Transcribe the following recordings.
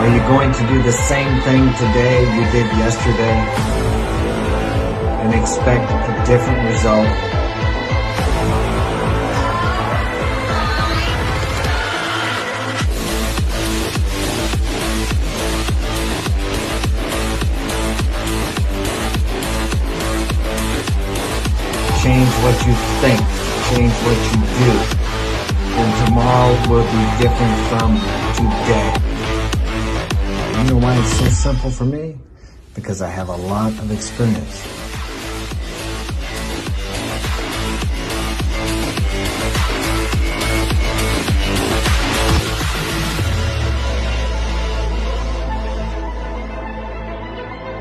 Are you going to do the same thing today you did yesterday and expect a different result? Change what you think, change what you do, and tomorrow will be different from today. You know why it's so simple for me? Because I have a lot of experience.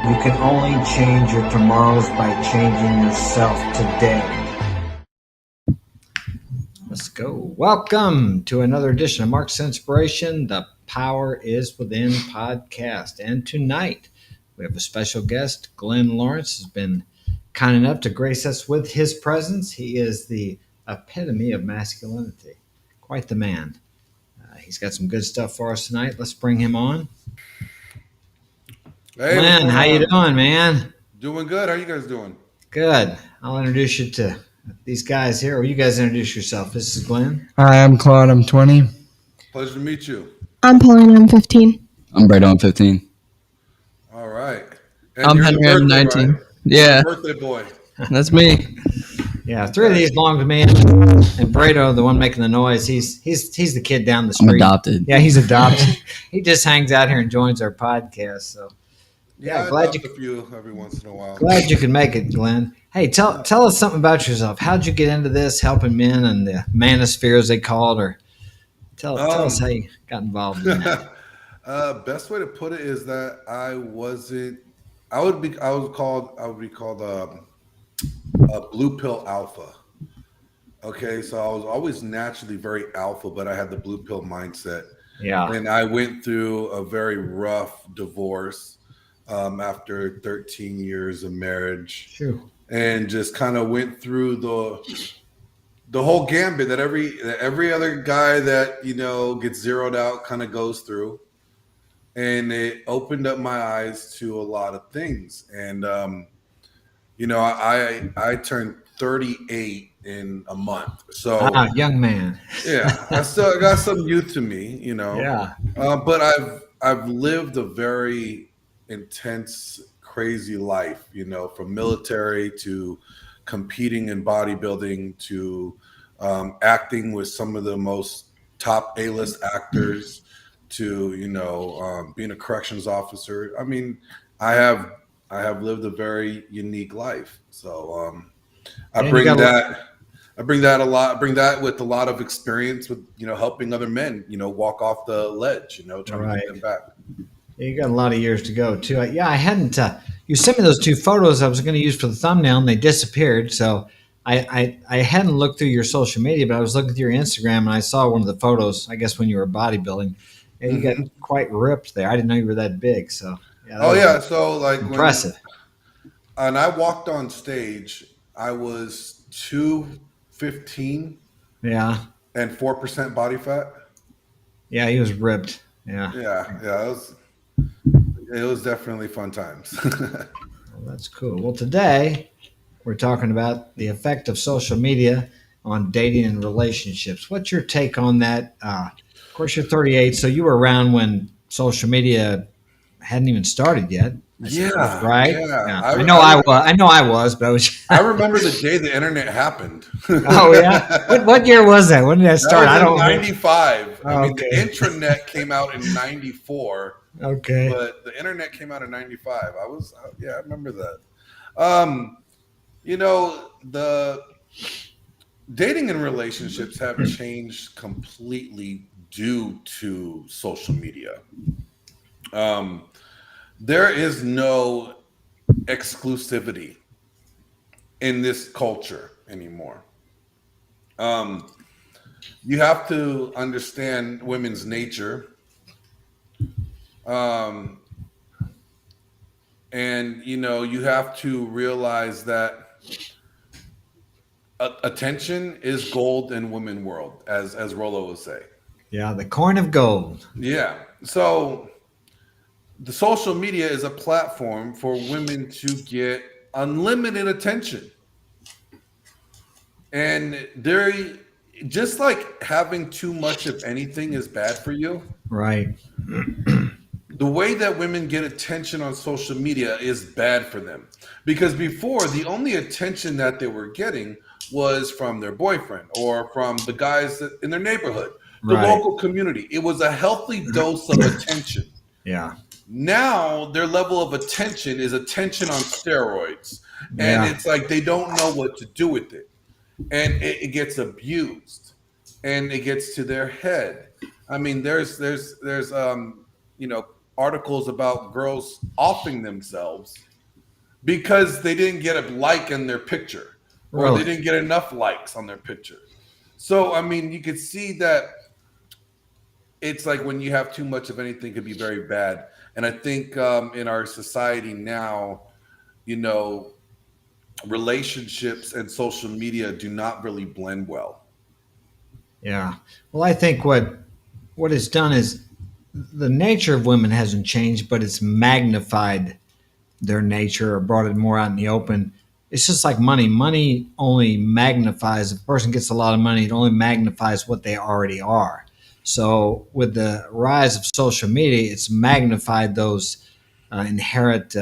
You can only change your tomorrows by changing yourself today. Let's go. Welcome to another edition of Mark's Inspiration, the Power is Within podcast. And tonight we have a special guest. Glenn Lawrence has been kind enough to grace us with his presence. He is the epitome of masculinity. Quite the man. He's got some good stuff for us tonight. Let's bring him on. Hey, Glenn, how you doing, man? Doing good. How you guys doing? Good. I'll introduce you to these guys here, or you guys introduce yourself. This is Glenn. Hi, I'm Claude. I'm 20. Pleasure to meet you. I'm Pauline. I'm 15. I'm Brado. I'm 15. All right. And I'm you're Henry. the I'm birthday, 19. right? Yeah, Birthday boy. that's me. Yeah, three of these belong to me. And Brado, the one making the noise, he's the kid down the I'm street. adopted. Yeah, he's adopted. He just hangs out here and joins our podcast. So Yeah, glad I you- adopt a few every once in a while. glad you could make it, Glenn. Hey, tell us something about yourself. How'd you get into this, helping men and the manosphere, as they call it, or tell us how you got involved in that. Best way to put it is that I would be called a blue pill alpha. Okay, so I was always naturally very alpha, but I had the blue pill mindset. Yeah. And I went through a very rough divorce after 13 years of marriage. Sure. And just kind of went through the whole gambit that every other guy that gets zeroed out kind of goes through, and it opened up my eyes to a lot of things. And I turned 38 in a month, so Young man. yeah, I still got some youth to me, Yeah. but I've lived a very intense, crazy life, from military to competing in bodybuilding to acting with some of the most top A-list actors to being a corrections officer. I mean, I have lived a very unique life. So I bring that with a lot of experience with helping other men walk off the ledge, trying to get them back. You got a lot of years to go too. I hadn't. You sent me those two photos I was going to use for the thumbnail, and they disappeared. So I hadn't looked through your social media, but I was looking through your Instagram, and I saw one of the photos. I guess when you were bodybuilding, and you got quite ripped there. I didn't know you were that big. So So like impressive. And I walked on stage, I was 215. Yeah. And 4% body fat. Yeah, he was ripped. Yeah. Yeah. It was definitely fun times. Well, that's cool. Well, today we're talking about the effect of social media on dating and relationships. What's your take on that? Of course, you're 38, so you were around when social media hadn't even started yet. Right? Yeah. I know I was, but I was. I remember the day the internet happened. Oh yeah. What year was that? When did that start? That was I don't in 95. I mean, okay. the intranet came out in 94. Okay. But the internet came out in 95. I remember that. The dating and relationships have changed completely due to social media. There is no exclusivity in this culture anymore. You have to understand women's nature. And you have to realize that attention is gold in women world, as Rollo would say. Yeah, the coin of gold. Yeah. So the social media is a platform for women to get unlimited attention. And they're just like having too much of anything is bad for you. Right. The way that women get attention on social media is bad for them. Because before, the only attention that they were getting was from their boyfriend or from the guys in their neighborhood, the Right. local community. It was a healthy dose of attention. Yeah. Now their level of attention is attention on steroids. And Yeah. it's like they don't know what to do with it. And it gets abused and it gets to their head. I mean, there's articles about girls offing themselves because they didn't get a like in their picture or Really? they didn't get enough likes on their picture. So, I mean, you could see that it's like when you have too much of anything, it could be very bad. And I think in our society now, relationships and social media do not really blend well. Yeah. Well, I think what it's done is the nature of women hasn't changed, but it's magnified their nature or brought it more out in the open. It's just like money. Money only magnifies. If a person gets a lot of money, it only magnifies what they already are. So with the rise of social media, it's magnified those inherent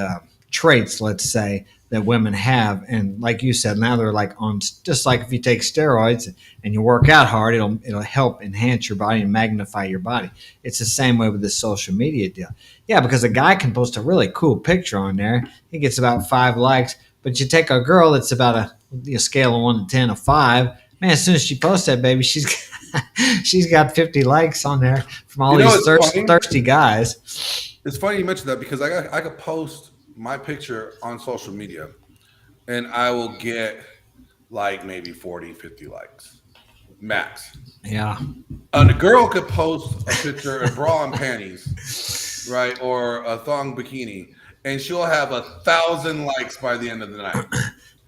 traits, let's say, that women have. And like you said, now they're like on, just like if you take steroids and you work out hard, it'll help enhance your body and magnify your body. It's the same way with this social media deal. Yeah, because a guy can post a really cool picture on there. He gets about 5 likes. But you take a girl that's about a scale of 1 to 10, a 5. Man, as soon as she posts that baby, she's got 50 likes on there from all these thirsty guys. It's funny you mentioned that because I could post my picture on social media and I will get like maybe 40, 50 likes max. Yeah. The girl could post a picture in bra and panties, right, or a thong bikini, and she'll have 1,000 likes by the end of the night.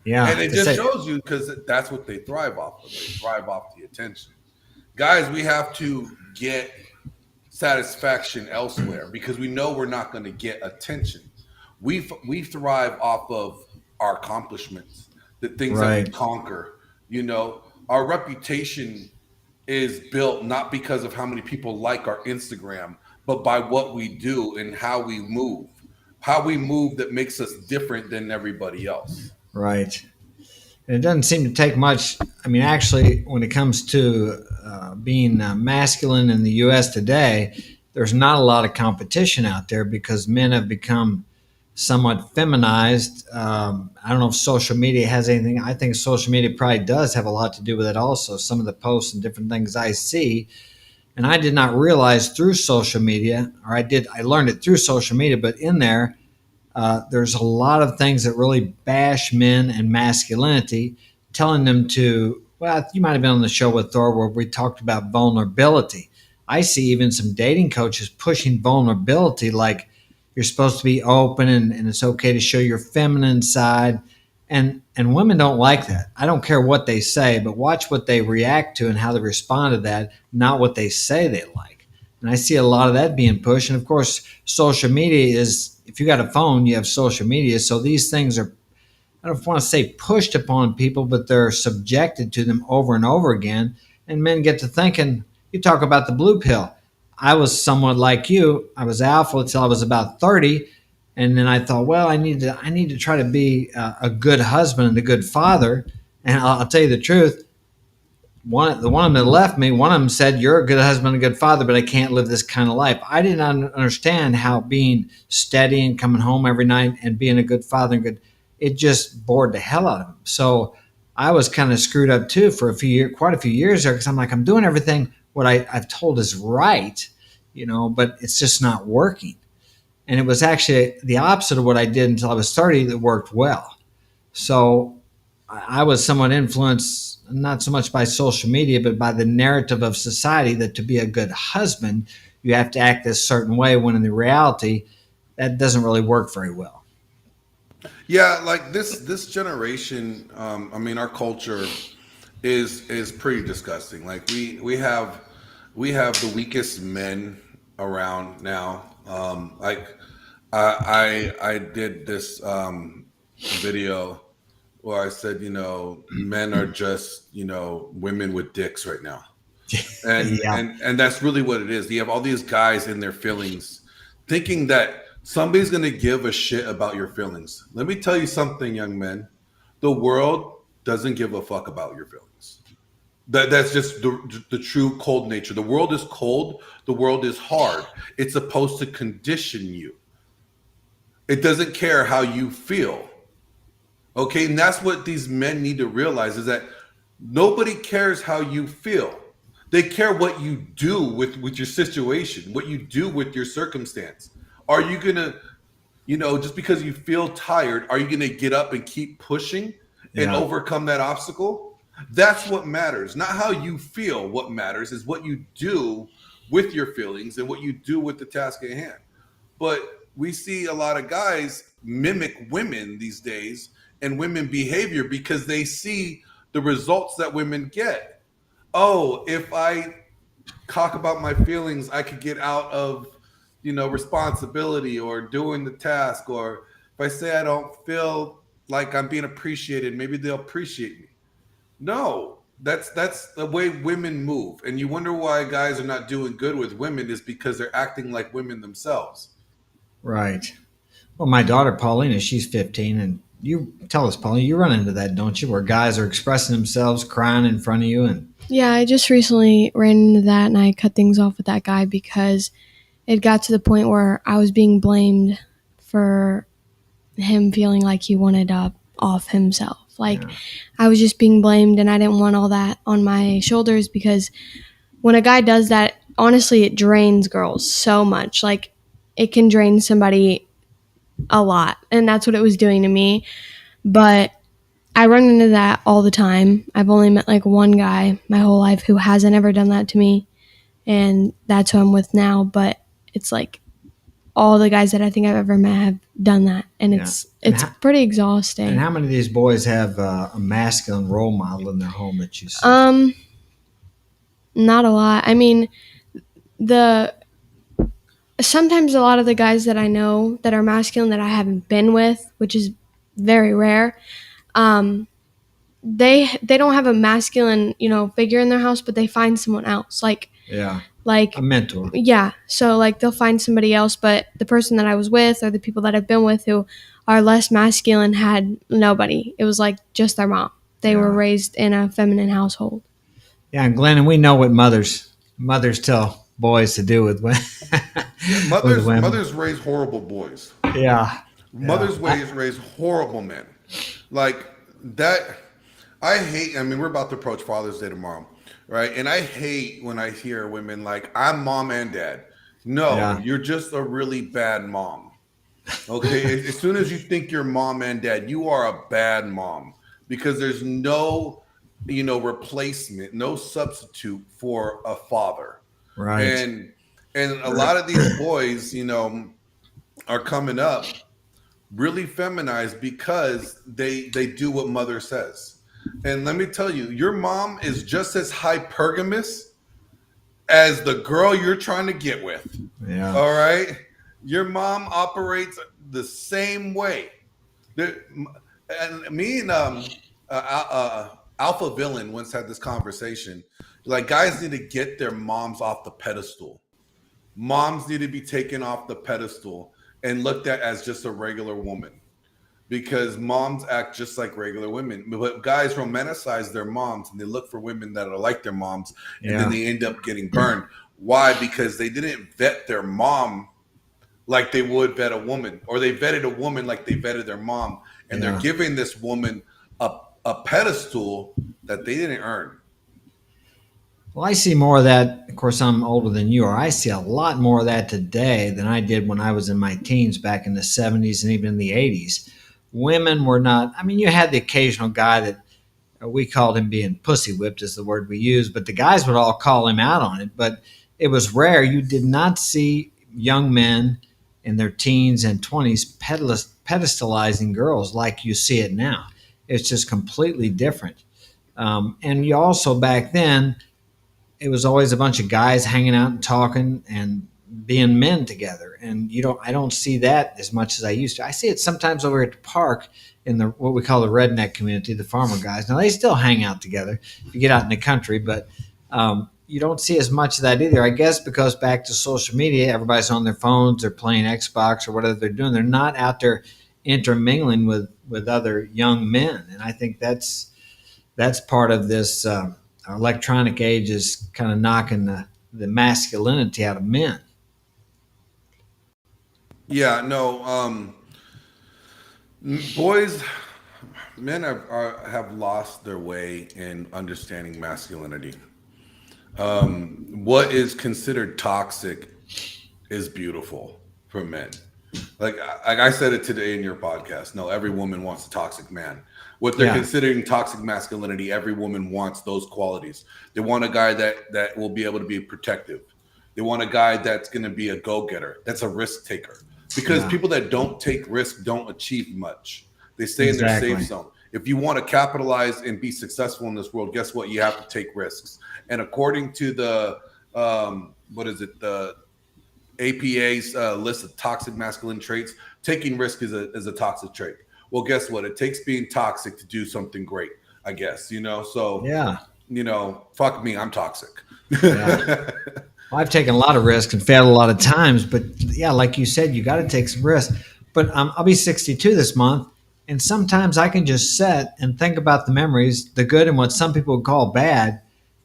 Yeah. And it just shows you because that's what they thrive off of. They thrive off the attention. Guys, we have to get satisfaction elsewhere because we know we're not going to get attention. We thrive off of our accomplishments, the things that we conquer. Our reputation is built not because of how many people like our Instagram, but by what we do and how we move. How we move that makes us different than everybody else. Right. And it doesn't seem to take much. I mean, actually, when it comes to being masculine in the U.S. today, there's not a lot of competition out there because men have become somewhat feminized. I don't know if social media has anything. I think social media probably does have a lot to do with it also. Some of the posts and different things I see. And I did not realize through social media, or I learned it through social media, but in there, there's a lot of things that really bash men and masculinity, telling them to, well, you might have been on the show with Thor where we talked about vulnerability. I see even some dating coaches pushing vulnerability, like you're supposed to be open and it's okay to show your feminine side. And women don't like that. I don't care what they say, but watch what they react to and how they respond to that, not what they say they like. And I see a lot of that being pushed. And of course, social media is, if you got a phone, you have social media. So these things are, I don't want to say pushed upon people, but they're subjected to them over and over again. And men get to thinking, you talk about the blue pill. I was somewhat like you. I was alpha until I was about 30. And then I thought, well, I need to try to be a good husband and a good father. And I'll tell you the truth. The one of them that left me, one of them said, you're a good husband and a good father, but I can't live this kind of life. I didn't understand how being steady and coming home every night and being a good father and it just bored the hell out of him. So I was kind of screwed up too for quite a few years there because I'm like, I'm doing everything what I've told is right, but it's just not working. And it was actually the opposite of what I did until I was 30 that worked well. So I was somewhat influenced, not so much by social media, but by the narrative of society that to be a good husband, you have to act this certain way, when in the reality, that doesn't really work very well. Yeah, like this generation, our culture is pretty disgusting. Like we have the weakest men around now. Like I did this video where I said, men are just, women with dicks right now. And Yeah. and that's really what it is. You have all these guys in their feelings thinking that somebody's going to give a shit about your feelings. Let me tell you something, young men. The world doesn't give a fuck about your feelings. That's just the true cold nature. The world is cold. The world is hard. It's supposed to condition you. It doesn't care how you feel. Okay, and that's what these men need to realize is that nobody cares how you feel. They care what you do with your situation, what you do with your circumstance. Are you gonna, just because you feel tired, are you gonna get up and keep pushing and Yeah. overcome that obstacle? That's what matters. Not how you feel. What matters is what you do with your feelings and what you do with the task at hand. But we see a lot of guys mimic women these days and women behavior because they see the results that women get. Oh, if I talk about my feelings, I could get out of, responsibility or doing the task. Or if I say I don't feel like I'm being appreciated, maybe they'll appreciate me. No, that's the way women move. And you wonder why guys are not doing good with women is because they're acting like women themselves. Right. Well, my daughter Paulina, she's 15, and you tell us, Paulina, you run into that, don't you? Where guys are expressing themselves, crying in front of you, and Yeah, I just recently ran into that and I cut things off with that guy because it got to the point where I was being blamed for him feeling like he wanted off himself. Like yeah, I was just being blamed and I didn't want all that on my shoulders because when a guy does that, honestly, it drains girls so much. Like it can drain somebody a lot. And that's what it was doing to me. But I run into that all the time. I've only met like one guy my whole life who hasn't ever done that to me, and that's who I'm with now. But it's like all the guys that I think I've ever met have done that, and yeah. it's pretty And exhausting. how many of these boys have a masculine role model in their home that you see? Not a lot. I mean, the sometimes a lot of the guys that I know that are masculine that I haven't been with, which is very rare, they don't have a masculine figure in their house, but they find someone else Yeah, like a mentor. yeah, so like they'll find somebody else, but the person that I was with or the people that I've been with who are less masculine had nobody. It was like just their mom. They were Yeah, raised in a feminine household. yeah. And Glenn, and we know what mothers tell boys to do with women. Yeah, with mothers women. mothers raise horrible boys. Yeah, yeah. Mothers raise horrible men. Like that. I hate. I mean, we're about to approach Father's Day tomorrow, right? And I hate when I hear women like, "I'm mom and dad." No, Yeah. you're just a really bad mom. Okay, as soon as you think you're mom and dad, you are a bad mom because there's no, replacement, no substitute for a father. Right. And a lot of these boys, are coming up really feminized because they do what mother says. And let me tell you, your mom is just as hypergamous as the girl you're trying to get with. Yeah. All right, your mom operates the same way. And me and Alpha Villain once had this conversation. Like, guys need to get their moms off the pedestal. Moms need to be taken off the pedestal and looked at as just a regular woman because moms act just like regular women. But guys romanticize their moms and they look for women that are like their moms, and then they end up getting burned. Why? Because they didn't vet their mom like they would vet a woman, or they vetted a woman like they vetted their mom, and they're giving this woman a pedestal that they didn't earn. Well, I see more of that. Of course, I'm older than you are. I see a lot more of that today than I did when I was in my teens back in the 70s and even in the 80s. Women were not, I mean, you had the occasional guy that we called him being pussy whipped, is the word we use, but the guys would all call him out on it. But it was rare. You did not see young men in their teens and 20s pedestalizing girls like you see it now. It's just completely different. And you also back then, it was always a bunch of guys hanging out and talking, and being men together. And I don't see that as much as I used to. I see it sometimes over at the park in the what we call the redneck community, the farmer guys. Now they still hang out together if you get out in the country, but you don't see as much of that either. I guess because back to social media, everybody's on their phones, they're playing Xbox or whatever they're doing. They're not out there intermingling with other young men, and I think that's part of this. Our electronic age is kind of knocking the masculinity out of men. Yeah, no. Men have lost their way in understanding masculinity. What is considered toxic is beautiful for men. Like I said it today in your podcast. No, every woman wants a toxic man. What they're considering toxic masculinity, every woman wants those qualities. They want a guy that will be able to be protective. They want a guy that's going to be a go-getter. That's a risk taker. Because people that don't take risks don't achieve much. They stay in their safe zone. If you want to capitalize and be successful in this world, guess what? You have to take risks. And according to the the APA's list of toxic masculine traits, taking risk is a toxic trait. Well, guess what? It takes being toxic to do something great, I guess, So, fuck me, I'm toxic. Yeah. Well, I've taken a lot of risks and failed a lot of times, but yeah, like you said, you got to take some risks. But I'll be 62 this month, and sometimes I can just sit and think about the memories, the good and what some people would call bad.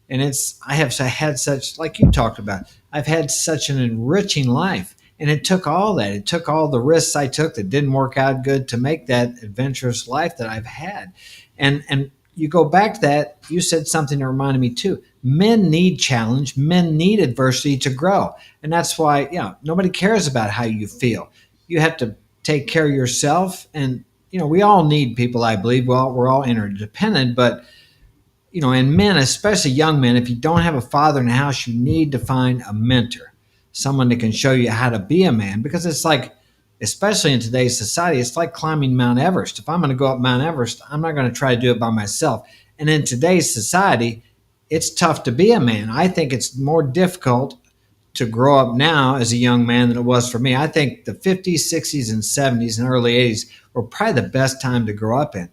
And I have had such, like you talked about, I've had such an enriching life. And it took all that. It took all the risks I took that didn't work out good to make that adventurous life that I've had. And you go back to that, you said something that reminded me too. Men need challenge. Men need adversity to grow. And that's why, nobody cares about how you feel. You have to take care of yourself. And, we all need people, I believe. Well, we're all interdependent, but and men, especially young men, if you don't have a father in the house, you need to find a mentor, someone that can show you how to be a man. Because it's like, especially in today's society, it's like climbing Mount Everest. If I'm going to go up Mount Everest, I'm not going to try to do it by myself. And in today's society, it's tough to be a man. I think it's more difficult to grow up now as a young man than it was for me. I think the 50s, 60s, and 70s and early 80s were probably the best time to grow up in.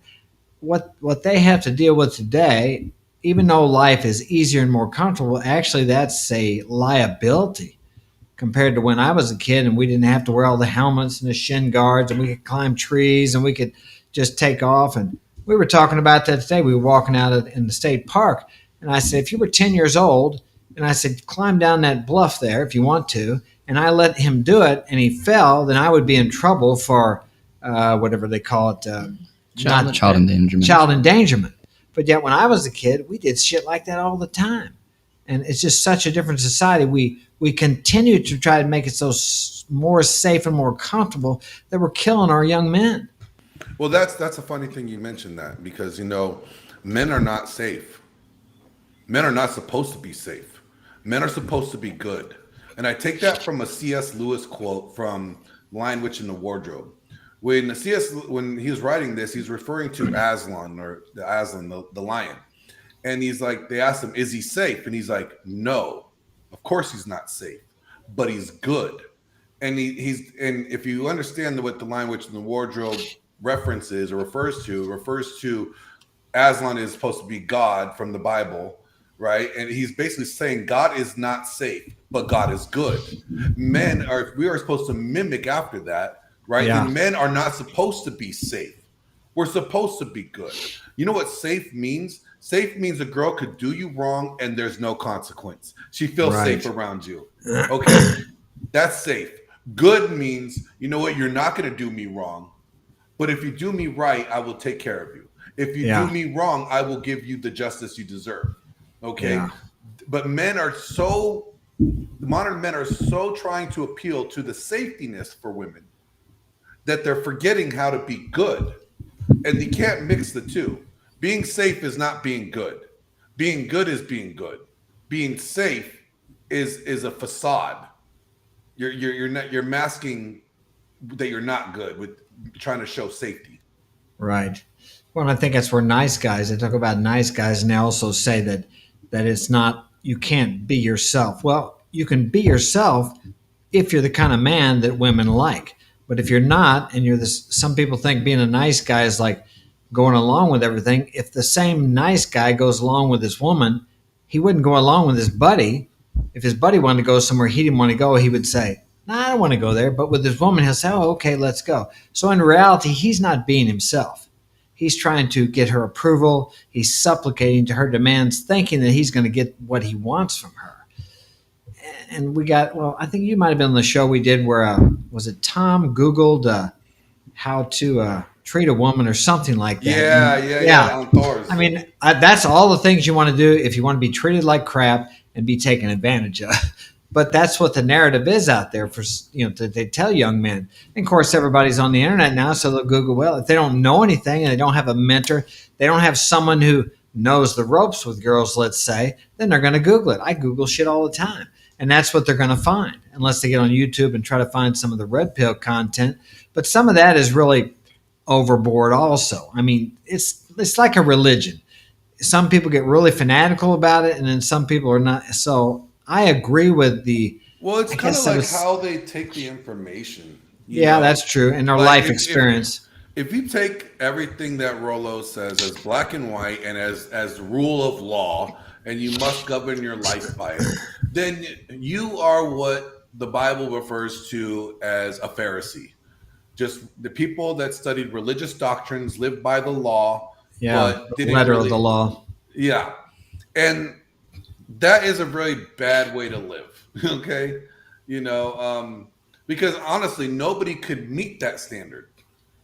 What they have to deal with today, even though life is easier and more comfortable, actually that's a liability compared to when I was a kid and we didn't have to wear all the helmets and the shin guards and we could climb trees and we could just take off. And we were talking about that today. We were walking out in the state park, and I said, if you were 10 years old, and I said, climb down that bluff there if you want to, and I let him do it and he fell, then I would be in trouble for whatever they call it, child endangerment. Child endangerment. But yet when I was a kid, we did shit like that all the time. And it's just such a different society. We continue to try to make it so more safe and more comfortable that we're killing our young men. Well, that's a funny thing you mentioned that, because, men are not safe. Men are not supposed to be safe. Men are supposed to be good. And I take that from a C.S. Lewis quote from Lion, Witch, and the Wardrobe. When he was writing this, he's referring to Aslan, the lion. And he's like, they asked him, is he safe? And he's like, no, of course he's not safe, but he's good. And and if you understand what the Lion, Witch, and the Wardrobe references or refers to Aslan is supposed to be God from the Bible, right? And he's basically saying God is not safe, but God is good. We are supposed to mimic after that, right? Yeah. And men are not supposed to be safe. We're supposed to be good. You know what safe means? Safe means a girl could do you wrong and there's no consequence. She feels safe around you. Okay, that's safe. Good means, you know what, you're not going to do me wrong, but if you do me right, I will take care of you. If you do me wrong, I will give you the justice you deserve. Okay, but modern men are so trying to appeal to the safetiness for women that they're forgetting how to be good, and you can't mix the two. Being safe is not being good. Being good is being good. Being safe is a facade. You're masking that you're not good with trying to show safety. Right. Well, I think that's where nice guys, they talk about nice guys, and they also say that it's not, you can't be yourself. Well, you can be yourself if you're the kind of man that women like. But if you're not, and you're this, some people think being a nice guy is like going along with everything. If the same nice guy goes along with this woman, he wouldn't go along with his buddy. If his buddy wanted to go somewhere he didn't want to go, he would say, "No, I don't want to go there." But with his woman, he'll say, "Oh, okay, let's go." So in reality, he's not being himself. He's trying to get her approval. He's supplicating to her demands, thinking that he's going to get what he wants from her. And we got, well, I think you might have been on the show we did where, was it Tom Googled how to treat a woman or something like that? Yeah. On Thor's. I mean, that's all the things you want to do if you want to be treated like crap and be taken advantage of. But that's what the narrative is out there for, they tell young men. And of course, everybody's on the internet now, so they'll Google, well, if they don't know anything and they don't have a mentor, they don't have someone who knows the ropes with girls, let's say, then they're going to Google it. I Google shit all the time. And that's what they're going to find, unless they get on YouTube and try to find some of the red pill content. But some of that is really overboard also. I mean, it's like a religion. Some people get really fanatical about it, and then some people are not. So I agree with the... Well, it's kind of like how they take the information. Yeah, that's true. And their life experience. If you take everything that Rollo says as black and white and as rule of law, and you must govern your life by it, then you are what the Bible refers to as a Pharisee. Just the people that studied religious doctrines, lived by the law, but the letter of the law. Yeah. And that is a very bad way to live, okay? Because honestly, nobody could meet that standard,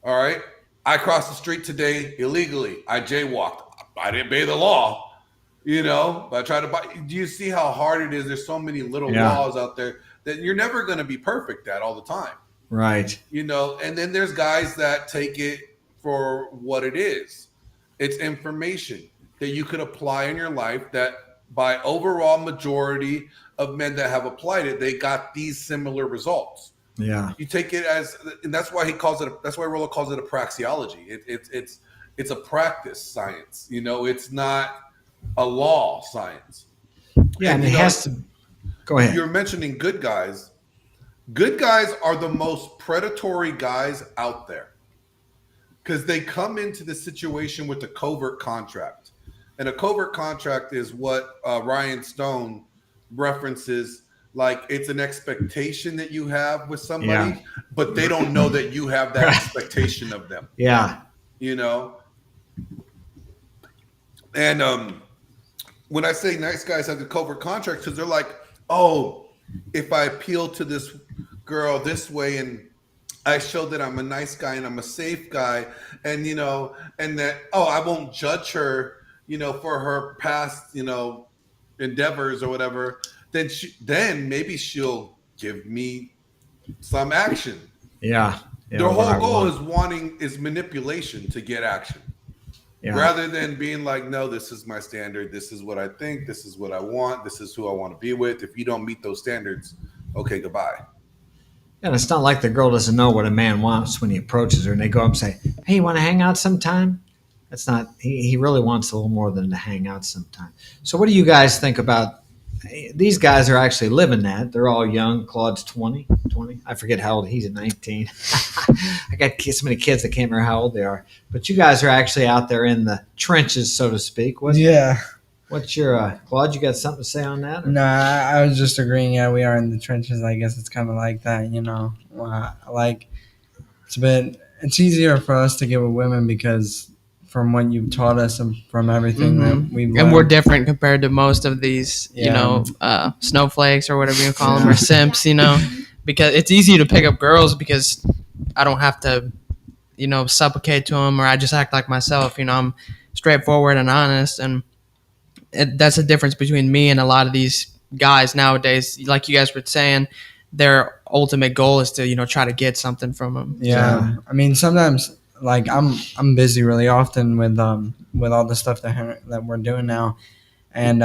all right? I crossed the street today illegally. I jaywalked. I didn't obey the law. But I try to buy. Do you see how hard it is? There's so many little laws out there that you're never going to be perfect at all the time. Right. And then there's guys that take it for what it is. It's information that you could apply in your life that by overall majority of men that have applied it, they got these similar results. Yeah. You take it as, and that's why that's why Rollo calls it a praxeology. It's a practice science. It's not a law science. Yeah, and it has to. Go ahead. You're mentioning good guys. Good guys are the most predatory guys out there because they come into the situation with a covert contract. And a covert contract is what Ryan Stone references, like it's an expectation that you have with somebody, but they don't know that you have that expectation of them. Yeah. And when I say nice guys have the covert contract, because they're like, oh, if I appeal to this girl this way and I show that I'm a nice guy and I'm a safe guy, and and that I won't judge her, for her past, endeavors or whatever, then maybe she'll give me some action. Yeah. Their whole goal is manipulation to get action. Yeah. Rather than being like, no, this is my standard. This is what I think. This is what I want. This is who I want to be with. If you don't meet those standards, okay, goodbye. And it's not like the girl doesn't know what a man wants when he approaches her and they go up and say, hey, you want to hang out sometime? That's not, he really wants a little more than to hang out sometime. So what do you guys think about, these guys are actually living that. They're all young. Claude's 20. I forget how old he's at 19. I got so many kids I can't remember how old they are. But you guys are actually out there in the trenches, so to speak. What's your Claude? You got something to say on that? No, I was just agreeing. Yeah, we are in the trenches. I guess it's kind of like that, Like it's easier for us to get with women because from what you've taught us and from everything that we've learned. And we're different compared to most of these, snowflakes or whatever you call them, or simps, because it's easy to pick up girls because I don't have to, supplicate to them, or I just act like myself. I'm straightforward and honest, and that's the difference between me and a lot of these guys nowadays. Like you guys were saying, their ultimate goal is to, try to get something from them. Yeah, so. I mean, sometimes. Like I'm busy really often with all the stuff that we're doing now, and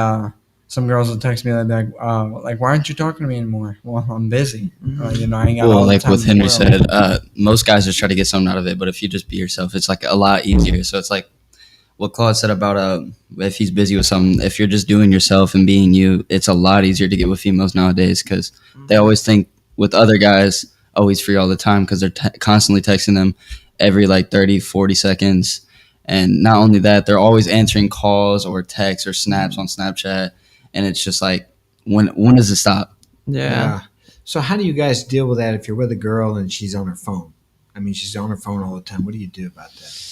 some girls will text me like why aren't you talking to me anymore? Well, I'm busy. I ain't got all the time what Henry said, most guys just try to get something out of it, but if you just be yourself, it's like a lot easier. So it's like what Claude said about if he's busy with something, if you're just doing yourself and being you, it's a lot easier to get with females nowadays because they always think with other guys, oh, he's free all the time because they're constantly texting them every like 30, 40 seconds. And not only that, they're always answering calls or texts or snaps on Snapchat. And it's just like, when does it stop? Yeah. So how do you guys deal with that if you're with a girl and she's on her phone? I mean, she's on her phone all the time. What do you do about that?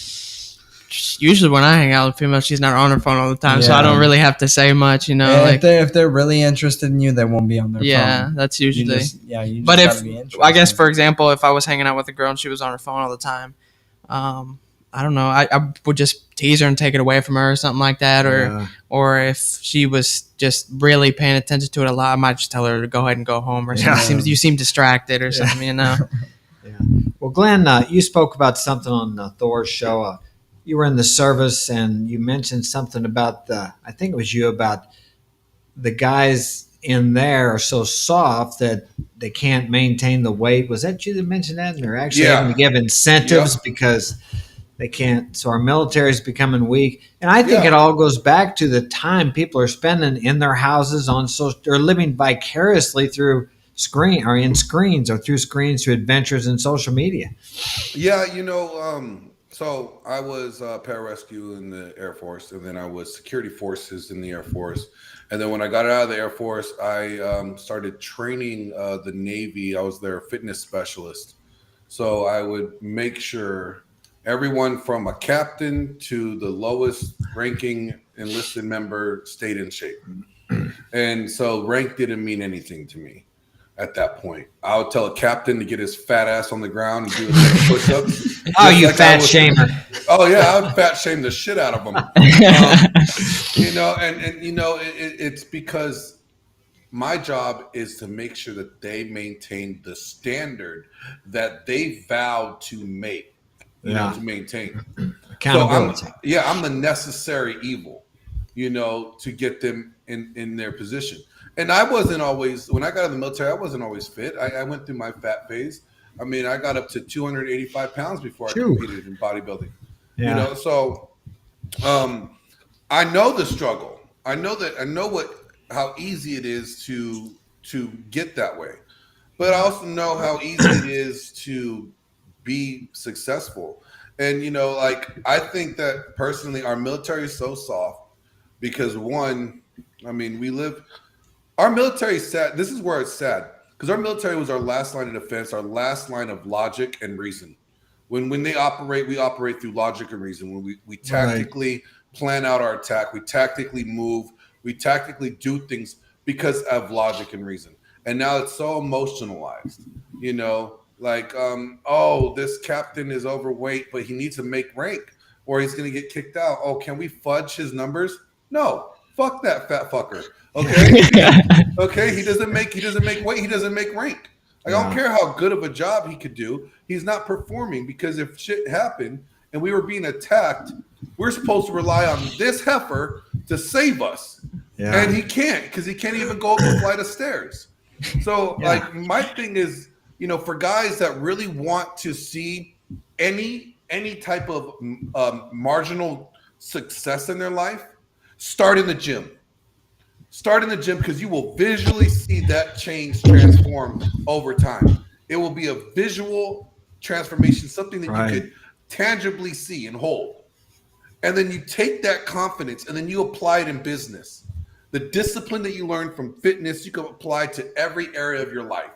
Usually when I hang out with females, she's not on her phone all the time, so I Yeah. don't really have to say much, you know. Yeah, Like, if they're really interested in you, they won't be on their yeah, phone. that's You usually. just But gotta if be interested. I guess, for example, if I was hanging out with a girl and she was on her phone all the time, I don't know, I would just tease her and take it away from her or something like that, or if she was just really paying attention to it a lot, I might just tell her to go ahead and go home or something. Yeah. You seem distracted or something, you know. Well, Glenn, you spoke about something on Thor's show. You were in the service and you mentioned something about I think it was you, about the guys in there are so soft that they can't maintain the weight. Was that you that mentioned that? And they're actually having to give incentives because they can't. So our military is becoming weak. And I think it all goes back to the time people are spending in their houses on social, or living vicariously through screens through adventures in social media. Yeah, so I was pararescue in the Air Force, and then I was security forces in the Air Force. And then when I got out of the Air Force, I started training the Navy. I was their fitness specialist. So I would make sure everyone from a captain to the lowest ranking enlisted member stayed in shape. And so rank didn't mean anything to me at that point. I would tell a captain to get his fat ass on the ground and do a push-ups. Oh, you like fat shamer. Oh, yeah, I would fat shame the shit out of them. It's because my job is to make sure that they maintain the standard that they vowed to make, to maintain. Accountability. So I'm the necessary evil, to get them in their position. And I wasn't always, when I got in the military, I wasn't always fit. I went through my fat phase. I mean, I got up to 285 pounds before I competed in bodybuilding. Yeah. So I know the struggle. I know how easy it is to get that way. But I also know how easy it is to be successful. And, I think that personally, our military is so soft because our military is sad. This is where it's sad because our military was our last line of defense, our last line of logic and reason. When they operate, we operate through logic and reason. When we tactically plan out our attack, we tactically move, we tactically do things because of logic and reason. And now it's so emotionalized, this captain is overweight, but he needs to make rank or he's going to get kicked out. Oh, can we fudge his numbers? No, fuck that fat fucker. Okay. Okay. He doesn't make weight. He doesn't make rank. I don't care how good of a job he could do. He's not performing because if shit happened and we were being attacked, we're supposed to rely on this heifer to save us. Yeah. And he can't because he can't even go up a flight of stairs. So my thing is, for guys that really want to see any type of marginal success in their life, start in the gym. Start in the gym because you will visually see that change transform over time. It will be a visual transformation, something that you could tangibly see and hold. And then you take that confidence and then you apply it in business. The discipline that you learned from fitness, you can apply to every area of your life.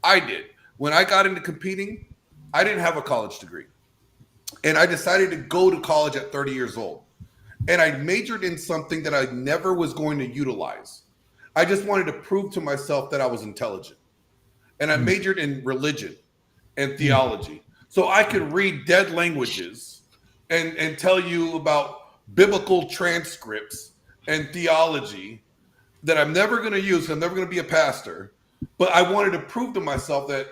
I did. When I got into competing, I didn't have a college degree. And I decided to go to college at 30 years old. And I majored in something that I never was going to utilize. I just wanted to prove to myself that I was intelligent. And I majored in religion and theology. So I could read dead languages and tell you about biblical transcripts and theology that I'm never going to use. I'm never going to be a pastor. But I wanted to prove to myself that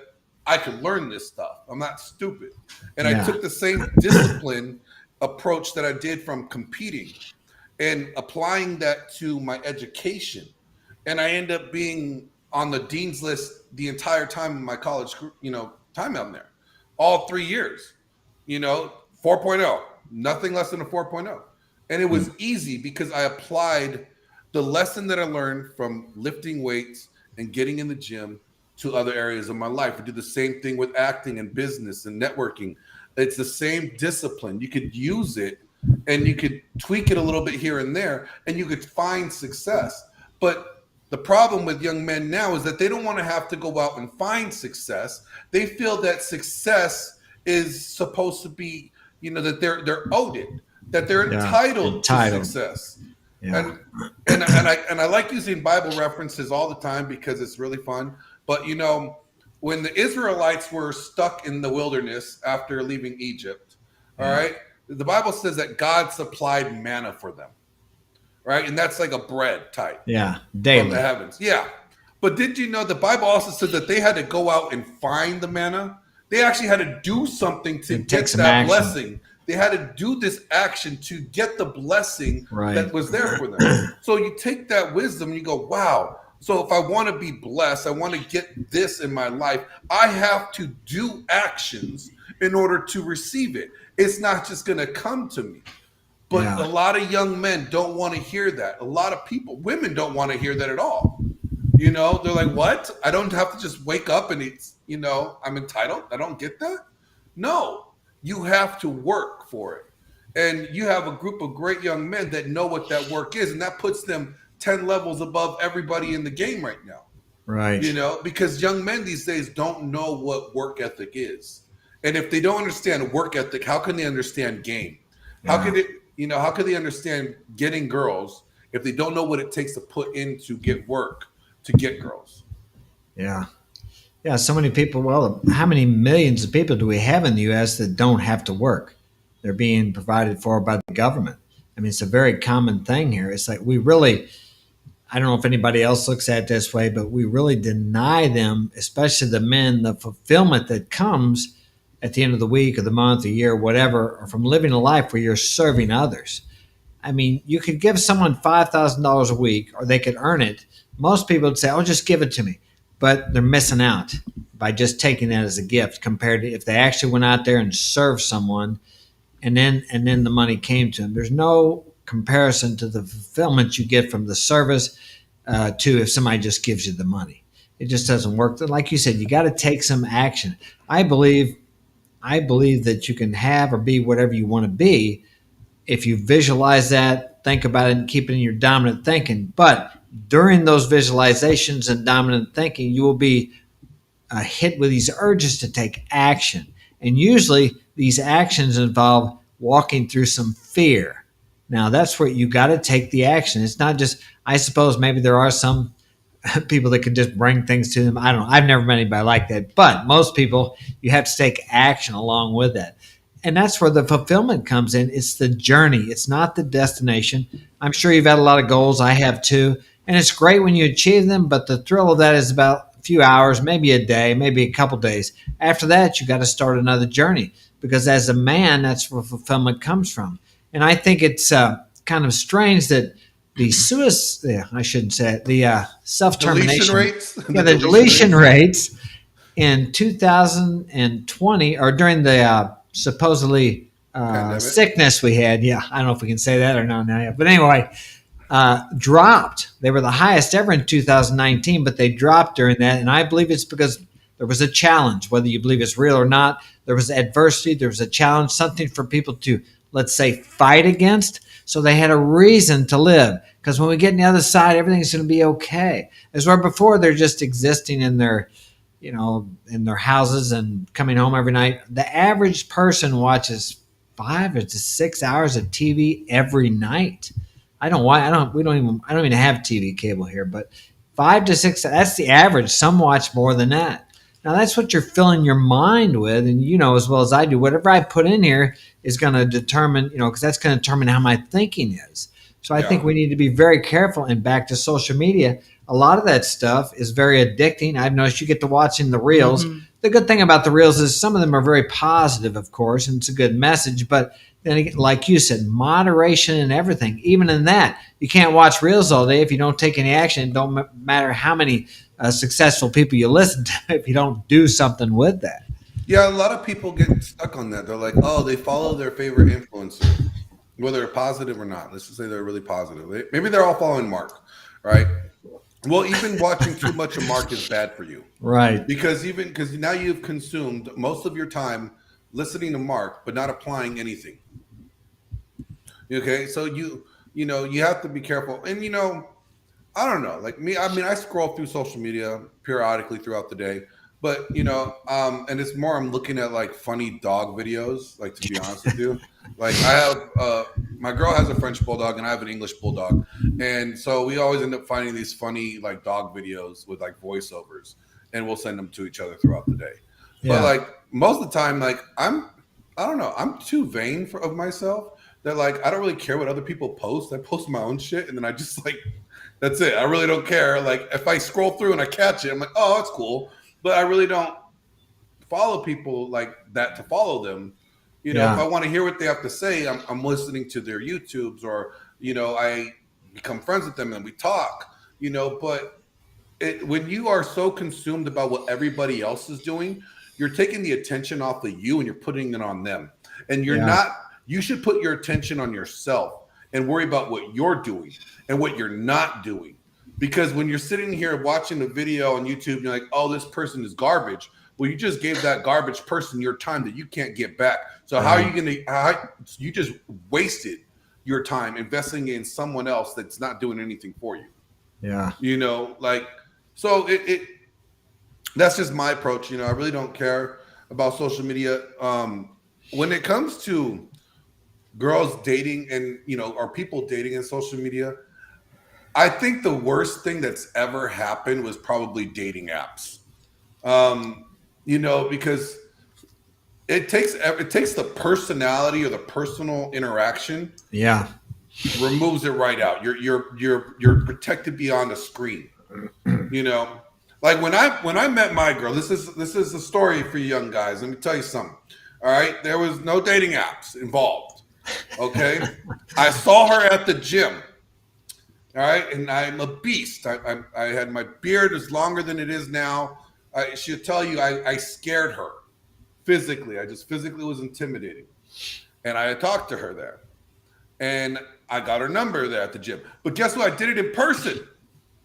I could learn this stuff. I'm not stupid. And I took the same discipline approach that I did from competing and applying that to my education. And I end up being on the dean's list the entire time in my college, time out there, all 3 years, 4.0, nothing less than a 4.0. And it was easy because I applied the lesson that I learned from lifting weights and getting in the gym to other areas of my life. I do the same thing with acting and business and networking. It's the same discipline. You could use it and you could tweak it a little bit here and there, and you could find success. But the problem with young men now is that they don't want to have to go out and find success. They feel that success is supposed to be, that they're owed it, that they're entitled to success. Yeah. And I like using Bible references all the time because it's really fun. But when the Israelites were stuck in the wilderness after leaving Egypt, all right, the Bible says that God supplied manna for them, right? And that's like a bread type. Yeah, daily. From the heavens. Yeah. But did you know the Bible also says that they had to go out and find the manna? They actually had to do something to get that blessing. They had to do this action to get the blessing that was there for them. So you take that wisdom and you go, wow. So if I want to be blessed, I want to get this in my life, I have to do actions in order to receive it. It's not just going to come to me. But a lot of young men don't want to hear that. A lot of women don't want to hear that at all. They're like, what? I don't have to just wake up and it's, I'm entitled. I don't get that. No, you have to work for it. And you have a group of great young men that know what that work is. And that puts them 10 levels above everybody in the game right now. Right. Because young men these days don't know what work ethic is. And if they don't understand work ethic, how can they understand game? Yeah. How can they understand getting girls if they don't know what it takes to put in to get work to get girls? Yeah. Yeah. So many people. Well, how many millions of people do we have in the U.S. that don't have to work? They're being provided for by the government. I mean, it's a very common thing here. It's like I don't know if anybody else looks at it this way, but we really deny them, especially the men, the fulfillment that comes at the end of the week or the month or year, whatever, or from living a life where you're serving others. I mean, you could give someone $5,000 a week or they could earn it. Most people would say, oh, just give it to me. But they're missing out by just taking that as a gift compared to if they actually went out there and served someone and then the money came to them. There's no comparison to the fulfillment you get from the service to if somebody just gives you the money. It just doesn't work. Like you said, you got to take some action. I believe that you can have or be whatever you want to be if you visualize that, think about it, and keep it in your dominant thinking. But during those visualizations and dominant thinking, you will be hit with these urges to take action. And usually these actions involve walking through some fear. Now, that's where you got to take the action. It's not just, I suppose maybe there are some people that could just bring things to them. I don't know. I've never met anybody like that. But most people, you have to take action along with that. And that's where the fulfillment comes in. It's the journey. It's not the destination. I'm sure you've had a lot of goals. I have too. And it's great when you achieve them, but the thrill of that is about a few hours, maybe a day, maybe a couple days. After that, you got to start another journey because as a man, that's where fulfillment comes from. And I think it's kind of strange that the self-termination rates, the deletion rates in 2020 or during the supposedly sickness we had. Yeah, I don't know if we can say that or not now yet. But anyway, dropped. They were the highest ever in 2019, but they dropped during that. And I believe it's because there was a challenge, whether you believe it's real or not. There was adversity. There was a challenge, something for people to, let's say, fight against. So they had a reason to live. Because when we get on the other side, everything's going to be okay. As where before they're just existing in their, in their houses and coming home every night. The average person watches 5 to 6 hours of TV every night. I don't even have TV cable here, but 5 to 6, that's the average. Some watch more than that. Now that's what you're filling your mind with. And as well as I do, whatever I put in here is going to determine, because that's going to determine how my thinking is. So I think we need to be very careful. And back to social media, a lot of that stuff is very addicting. I've noticed you get to watching the reels. Mm-hmm. The good thing about the reels is some of them are very positive, of course, and it's a good message. But then again, like you said, moderation and everything. Even in that, you can't watch reels all day if you don't take any action. It don't matter how many successful people you listen to if you don't do something with that. Yeah, a lot of people get stuck on that. They're like, oh, they follow their favorite influencer, whether they're positive or not. Let's just say they're really positive. Maybe they're all following Mark, right? Well, even watching too much of Mark is bad for you. Right. Because now you've consumed most of your time listening to Mark, but not applying anything. Okay, so you have to be careful, and I don't know, like me. I mean, I scroll through social media periodically throughout the day, but and it's more I'm looking at like funny dog videos. Like, to be honest with you, like I have my girl has a French bulldog and I have an English bulldog, and so we always end up finding these funny like dog videos with like voiceovers, and we'll send them to each other throughout the day. Yeah. But like most of the time, like I don't know, I'm too vain of myself that like I don't really care what other people post. I post my own shit, and then I just like. That's it. I really don't care. Like if I scroll through and I catch it, I'm like, oh, that's cool. But I really don't follow people like that to follow them. If I want to hear what they have to say, I'm listening to their YouTubes, or I become friends with them and we talk. But when you are so consumed about what everybody else is doing, you're taking the attention off of you and you're putting it on them. And you're not. You should put your attention on yourself and worry about what you're doing and what you're not doing. Because when you're sitting here watching a video on YouTube and you're like, oh, this person is garbage. Well, you just gave that garbage person your time that you can't get back. So how are you going to, you just wasted your time investing in someone else that's not doing anything for you. Yeah. So that's just my approach. I really don't care about social media. When it comes to girls dating and or people dating in social media, I think the worst thing that's ever happened was probably dating apps. Because it takes the personality or the personal interaction, removes it right out. You're protected beyond a screen. Like when I met my girl, this is a story for you young guys. Let me tell you something. All right, there was no dating apps involved. Okay, I saw her at the gym. All right, and I'm a beast. I had my beard is longer than it is now. She'll tell you I scared her physically. I just physically was intimidating, and I talked to her there, and I got her number there at the gym. But guess what? I did it in person.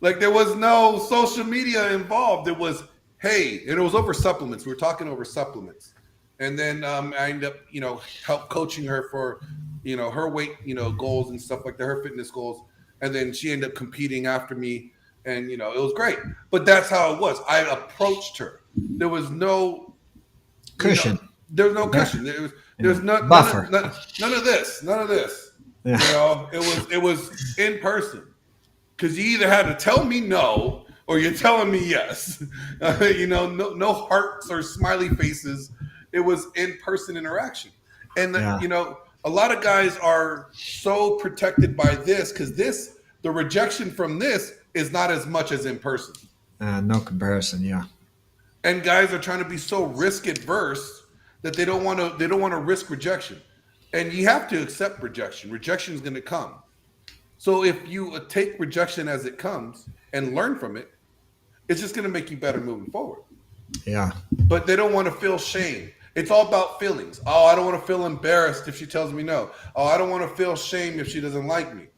Like there was no social media involved. It was hey, and it was over supplements. We were talking over supplements. And then I ended up, help coaching her for, her weight, goals and stuff like that, her fitness goals. And then she ended up competing after me. And, it was great. But that's how it was. I approached her. There was no cushion. There was no cushion. There was buffer. None of this. None of this. Yeah. It was in person. Because you either had to tell me no or you're telling me yes. No hearts or smiley faces. It was in-person interaction. And, a lot of guys are so protected by this because the rejection from this is not as much as in person. No comparison, yeah. And guys are trying to be so risk adverse that they don't want to risk rejection. And you have to accept rejection. Rejection is going to come. So if you take rejection as it comes and learn from it, it's just going to make you better moving forward. Yeah. But they don't want to feel shame. It's all about feelings. Oh, I don't want to feel embarrassed if she tells me no. Oh, I don't want to feel shame if she doesn't like me.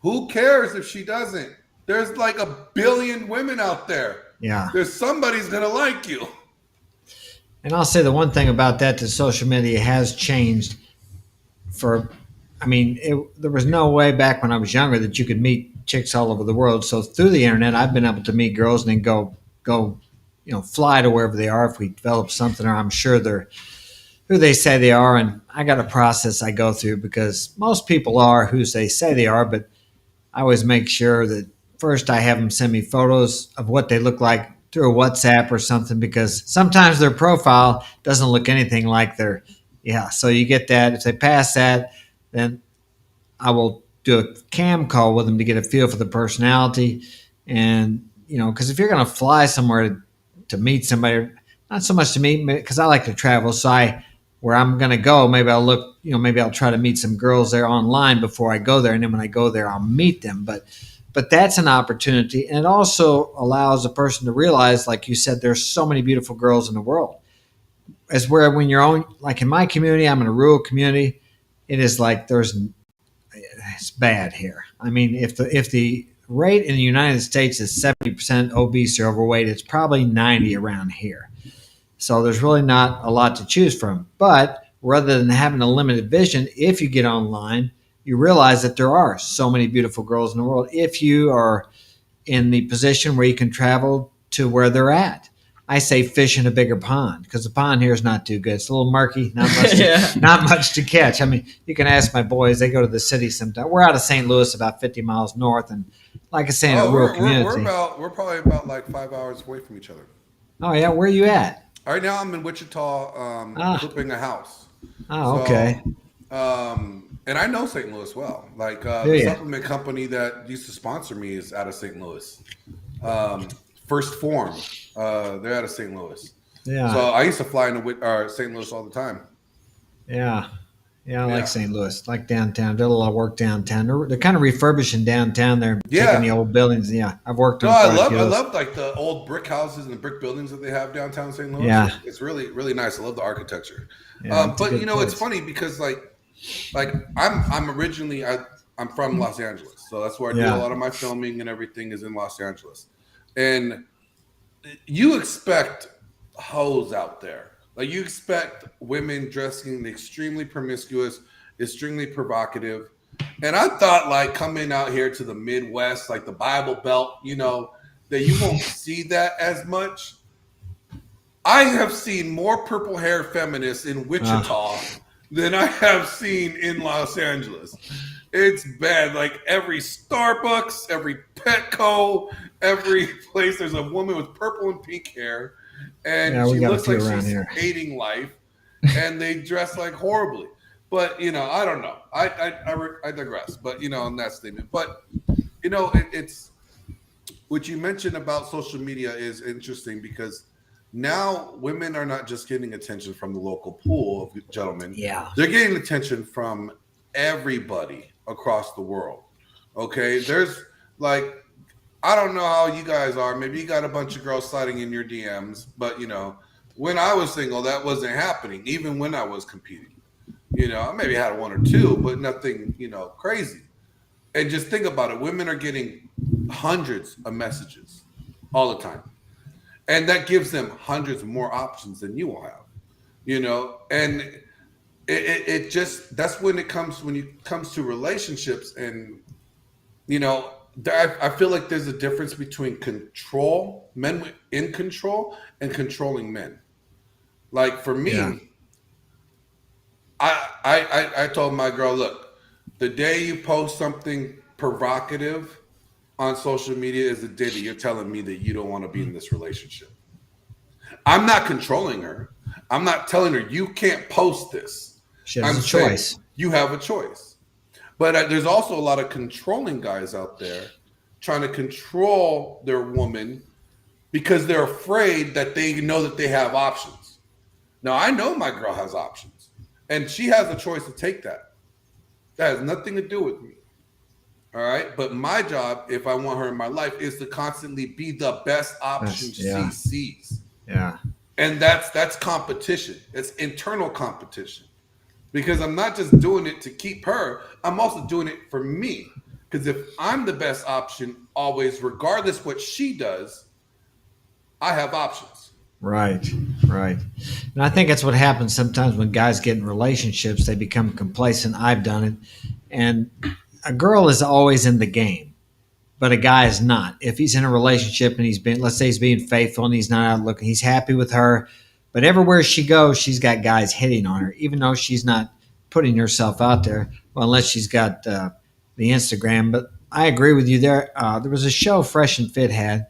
Who cares if she doesn't? There's like 1 billion women out there. Yeah. There's somebody's going to like you. And I'll say the one thing about that social media has changed there was no way back when I was younger that you could meet chicks all over the world. So through the internet, I've been able to meet girls and then go fly to wherever they are if we develop something, or I'm sure they're who they say they are. And I got a process I go through because most people are who they say they are, but I always make sure that first I have them send me photos of what they look like through a WhatsApp or something, because sometimes their profile doesn't look anything like so you get that. If they pass that, then I will do a cam call with them to get a feel for the personality. And, because if you're going to fly somewhere to meet somebody, not so much to meet, because I like to travel. So where I'm going to go, maybe I'll look, maybe I'll try to meet some girls there online before I go there. And then when I go there, I'll meet them. But that's an opportunity. And it also allows a person to realize, like you said, there's so many beautiful girls in the world. As where when you're on, like in my community, I'm in a rural community. It is like it's bad here. I mean, if the rate in the United States is 70% obese or overweight. It's probably 90 around here. So there's really not a lot to choose from. But rather than having a limited vision, if you get online, you realize that there are so many beautiful girls in the world if you are in the position where you can travel to where they're at. I say fish in a bigger pond because the pond here is not too good. It's a little murky, not much to catch. I mean, you can ask my boys; they go to the city sometime. We're out of St. Louis, about 50 miles north, and like I say, in a rural community. We're probably about like 5 hours away from each other. Oh yeah, where are you at? Right now, I'm in Wichita, flipping a house. Oh, okay. And I know St. Louis well. Like the supplement company that used to sponsor me is out of St. Louis. First Form, they're out of St. Louis. Yeah. So I used to fly into St. Louis all the time. Yeah. Yeah, I like St. Louis, like downtown. Did a lot of work downtown. They're kind of refurbishing downtown there, taking the old buildings. Yeah, I've worked on. I love like the old brick houses and the brick buildings that they have downtown St. Louis. Yeah, it's really really nice. I love the architecture. Yeah, but it's funny because like I'm originally I'm from Los Angeles, so that's where I do a lot of my filming and everything is in Los Angeles, and you expect hoes out there. Like you expect women dressing extremely promiscuous, extremely provocative. And I thought like coming out here to the Midwest, like the Bible Belt, that you won't see that as much. I have seen more purple hair feminists in Wichita than I have seen in Los Angeles. It's bad. Like every Starbucks, every Petco, every place, there's a woman with purple and pink hair. And she looks like she's hating life, and they dress like horribly. But I don't know. I digress. But on that statement. But it's what you mentioned about social media is interesting because now women are not just getting attention from the local pool of gentlemen. Yeah, they're getting attention from everybody across the world. Okay, there's like. I don't know how you guys are. Maybe you got a bunch of girls sliding in your DMs, but when I was single, that wasn't happening. Even when I was competing, I maybe had one or two, but nothing, crazy. And just think about it. Women are getting hundreds of messages all the time, and that gives them hundreds more options than you will have, and it just that's when it comes to relationships and I feel like there's a difference between men in control and controlling men. Like for me, I told my girl, look, the day you post something provocative on social media is the day that you're telling me that you don't want to be in this relationship. I'm not controlling her. I'm not telling her you can't post this. She has a choice. You have a choice. But there's also a lot of controlling guys out there trying to control their woman because they're afraid that they know that they have options. Now, I know my girl has options, and she has a choice to take that. That has nothing to do with me. All right? But my job, if I want her in my life, is to constantly be the best option she sees. Yeah. And that's competition. It's internal competition. Because I'm not just doing it to keep her, I'm also doing it for me. Because if I'm the best option always, regardless what she does, I have options. Right. And I think that's what happens sometimes when guys get in relationships. They become complacent. I've done it. And a girl is always in the game, but a guy is not. If he's in a relationship and let's say he's being faithful and he's not out looking, he's happy with her. But everywhere she goes, she's got guys hitting on her, even though she's not putting herself out there. Well, unless she's got the Instagram. But I agree with you there. There was a show Fresh and Fit had,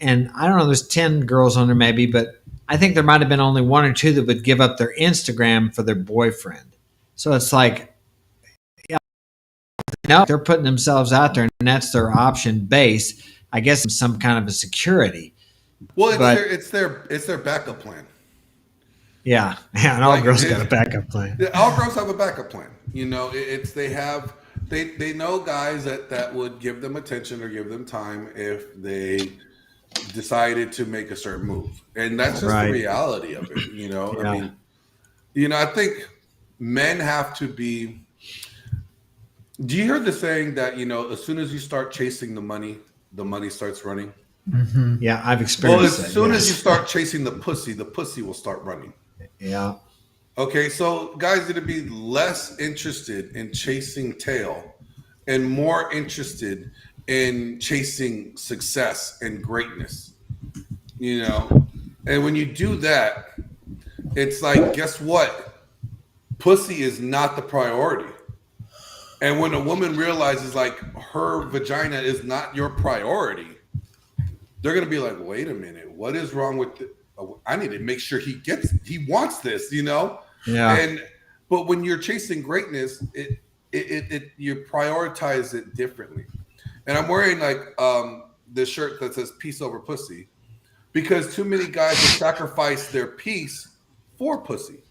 and I don't know, there's 10 girls on there maybe, but I think there might have been only one or two that would give up their Instagram for their boyfriend. So it's like, they're putting themselves out there, and that's their option base. I guess some kind of a security. Well, it's their backup plan. Yeah, and all girls got a backup plan. All girls have a backup plan. They know guys that would give them attention or give them time if they decided to make a certain move, and that's just the reality of it. I mean, I think men have to be. Do you hear the saying that, as soon as you start chasing the money starts running? Mm-hmm. Yeah, I've Well, experienced as that. soon as yes. you start chasing the pussy will start running. Yeah. Okay, so guys are going to be less interested in chasing tail and more interested in chasing success and greatness, And when you do that, it's like, guess what? Pussy is not the priority. And when a woman realizes like her vagina is not your priority, they're going to be like, wait a minute, what is wrong with I need to make sure he wants this, Yeah. But when you're chasing greatness, you prioritize it differently. And I'm wearing like this shirt that says peace over pussy because too many guys have sacrificed their peace for pussy.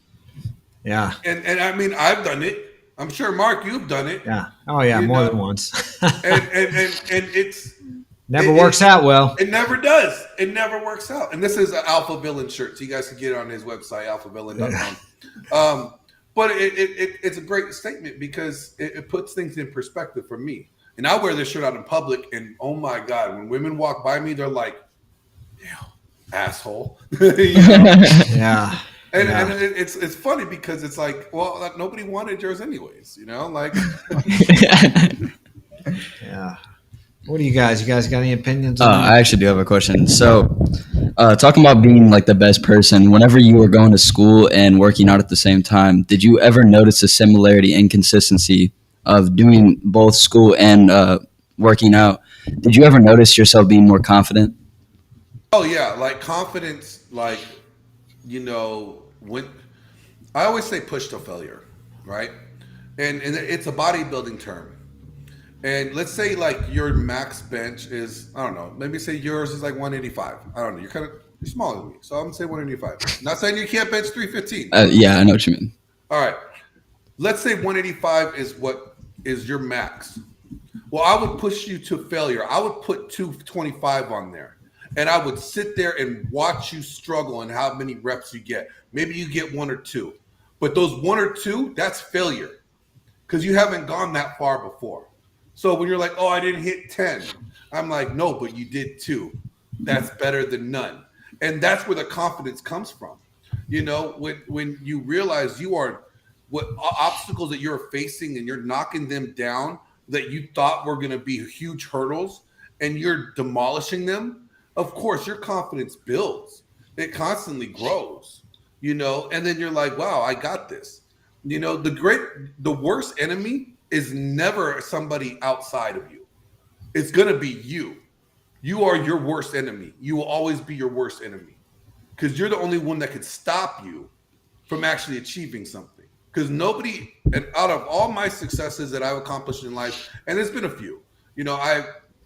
Yeah. And I mean, I've done it. I'm sure, Mark, you've done it. Yeah. Oh yeah, more than once. and it's never works out well. It never does. It never works out. And this is an Alpha Villain shirt, so you guys can get it on his website, alphavillain.com. But it's a great statement because it puts things in perspective for me. And I wear this shirt out in public, and oh my God, when women walk by me, they're like, asshole. Yeah. And it's funny because it's like, well, like, nobody wanted yours anyways, like. Yeah. What do you guys got any opinions on that? I actually do have a question. So, talking about being like the best person, whenever you were going to school and working out at the same time, did you ever notice a similarity and consistency of doing both school and working out? Did you ever notice yourself being more confident? Oh yeah, like confidence, like, when I always say push to failure, right? And it's a bodybuilding term. And let's say like your max bench is, I don't know, maybe say yours is like 185. I don't know. You're smaller than me. So I'm going to say 185. Not saying you can't bench 315. Yeah, I know what you mean. All right. Let's say 185 is what is your max. Well, I would push you to failure. I would put 225 on there. And I would sit there and watch you struggle and how many reps you get. Maybe you get one or two. But those one or two, that's failure. Because you haven't gone that far before. So when you're like, oh, I didn't hit 10. I'm like, no, but you did 2. That's better than none. And that's where the confidence comes from. When you realize you are what obstacles that you're facing and you're knocking them down that you thought were going to be huge hurdles and you're demolishing them. Of course, your confidence builds. It constantly grows, and then you're like, wow, I got this. The worst enemy is never somebody outside of you. It's going to be you. You are your worst enemy. You will always be your worst enemy because you're the only one that could stop you from actually achieving something. Because nobody, and out of all my successes that I've accomplished in life, and there's been a few,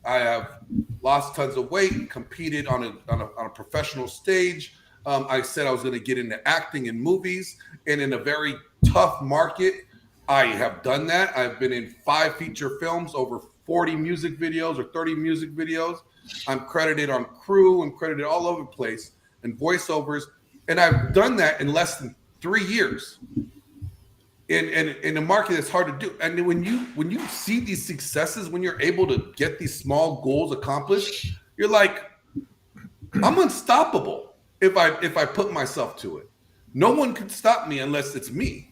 I have lost tons of weight, competed on a professional stage. I said I was going to get into acting in movies, and in a very tough market, I have done that. I've been in 5 feature films, over 40 music videos or 30 music videos. I'm credited on crew. I'm credited all over the place and voiceovers, and I've done that in less than 3 years. In a market that's hard to do. And when you see these successes, when you're able to get these small goals accomplished, you're like, I'm unstoppable if I put myself to it. No one can stop me unless it's me.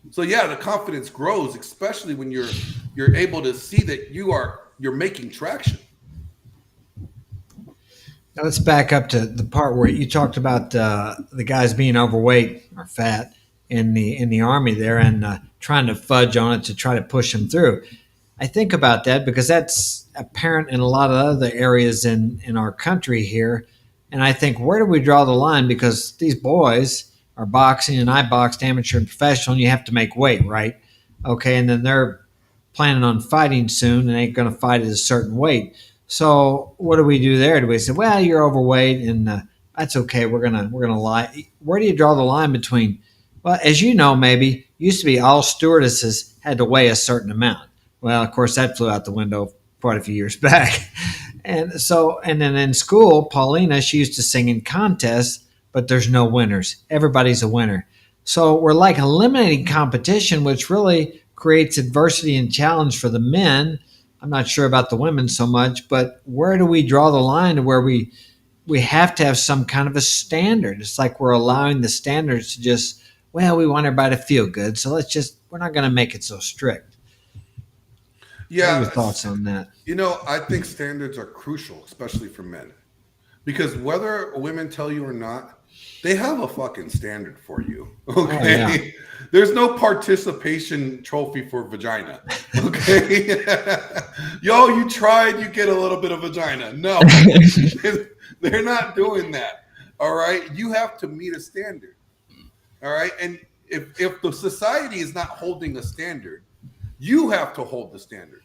So yeah, the confidence grows, especially when you're able to see that you're making traction. Now let's back up to the part where you talked about the guys being overweight or fat in the Army there and trying to fudge on it to try to push them through. I think about that because that's apparent in a lot of other areas in our country here. And I think, where do we draw the line? Because these boys are boxing, and I boxed amateur and professional, and you have to make weight, right? Okay, and then they're planning on fighting soon and ain't going to fight at a certain weight. So what do we do there? Do we say, well, you're overweight and that's okay, we're gonna lie? Where do you draw the line between, well, as you know, maybe used to be all stewardesses had to weigh a certain amount. Well, of course, that flew out the window quite a few years back. And then in school, Paulina, she used to sing in contests, but there's no winners. Everybody's a winner. So we're like eliminating competition, which really creates adversity and challenge for the men. I'm not sure about the women so much, but where do we draw the line to where we have to have some kind of a standard? It's like we're allowing the standards to just, well, we want everybody to feel good, so we're not going to make it so strict. Yeah. What are your thoughts on that? I think standards are crucial, especially for men, because whether women tell you or not, they have a fucking standard for you. Okay. Oh, yeah. There's no participation trophy for vagina. Okay. Yo, you tried, you get a little bit of vagina. No, they're not doing that. All right. You have to meet a standard. All right. And if the society is not holding a standard, you have to hold the standard.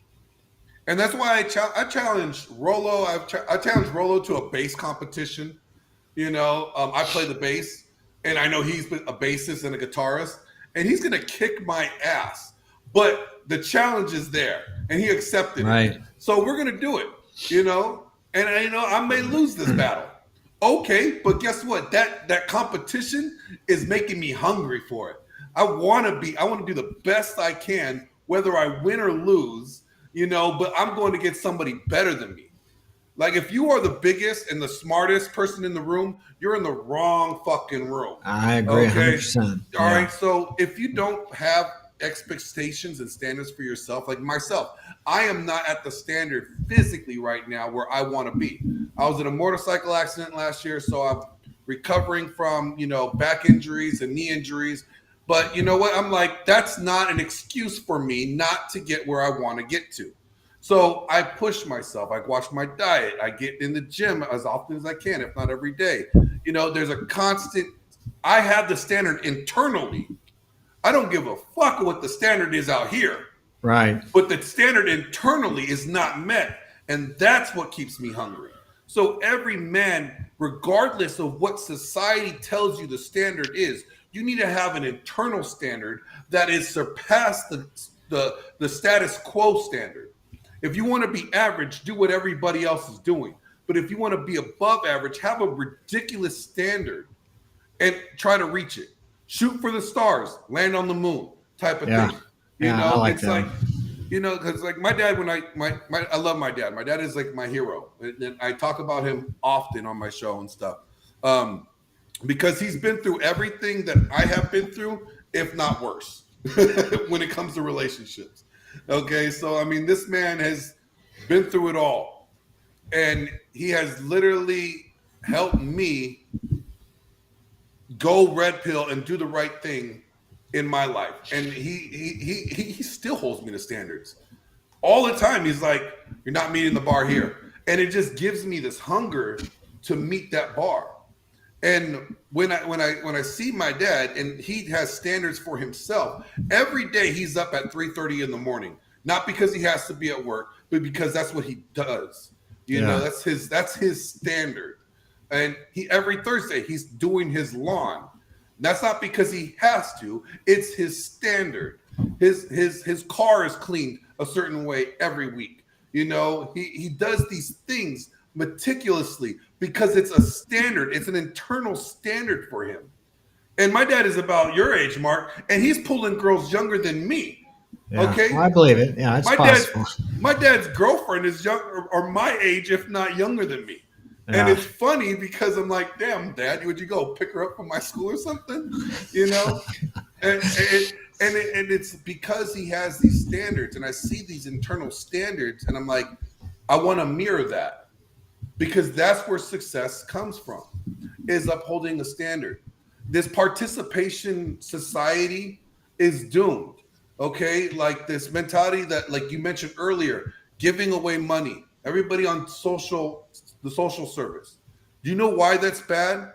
And that's why I challenged Rolo. I challenged Rolo to a bass competition. I play the bass, and I know he's a bassist and a guitarist, and he's going to kick my ass. But the challenge is there, and he accepted it. So we're going to do it, And I may lose this battle. Okay, but guess what? That competition is making me hungry for it. I want to do the best I can, whether I win or lose, but I'm going to get somebody better than me. Like, if you are the biggest and the smartest person in the room, you're in the wrong fucking room. I agree 100%. All right. So if you don't have expectations and standards for yourself, like myself, I am not at the standard physically right now where I want to be. I was in a motorcycle accident last year, so I'm recovering from, back injuries and knee injuries. But you know what? I'm like, that's not an excuse for me not to get where I want to get to. So I push myself. I watch my diet. I get in the gym as often as I can, if not every day. There's a constant, I have the standard internally. I don't give a fuck what the standard is out here. Right. But the standard internally is not met. And that's what keeps me hungry. So every man, regardless of what society tells you the standard is, you need to have an internal standard that is surpassed the status quo standard. If you want to be average, do what everybody else is doing. But if you want to be above average, have a ridiculous standard and try to reach it. Shoot for the stars, land on the moon type of thing. I like it's that. like, because like my dad, I love my dad. My dad is like my hero. And I talk about him often on my show and stuff. Because he's been through everything that I have been through, if not worse, when it comes to relationships. Okay, so I mean, this man has been through it all, and he has literally helped me go red pill and do the right thing in my life. And he still holds me to standards all the time. He's like, "You're not meeting the bar here," and it just gives me this hunger to meet that bar. And when I see my dad, and he has standards for himself, every day he's up at 3:30 in the morning, not because he has to be at work, but because that's what he does. That's his standard. And every Thursday he's doing his lawn. That's not because he has to; it's his standard. His car is cleaned a certain way every week. He does these things meticulously because it's a standard. It's an internal standard for him. And my dad is about your age, Mark, and he's pulling girls younger than me. Yeah, okay, well, I believe it. Yeah, it's possible. My dad's girlfriend is young or my age, if not younger than me. Yeah. And it's funny because I'm like, damn, Dad, would you go pick her up from my school or something? And it's because he has these standards, and I see these internal standards, and I'm like, I want to mirror that. Because that's where success comes from, is upholding a standard. This participation society is doomed, okay? Like this mentality that, like you mentioned earlier, giving away money. Everybody on the social service. Do you know why that's bad?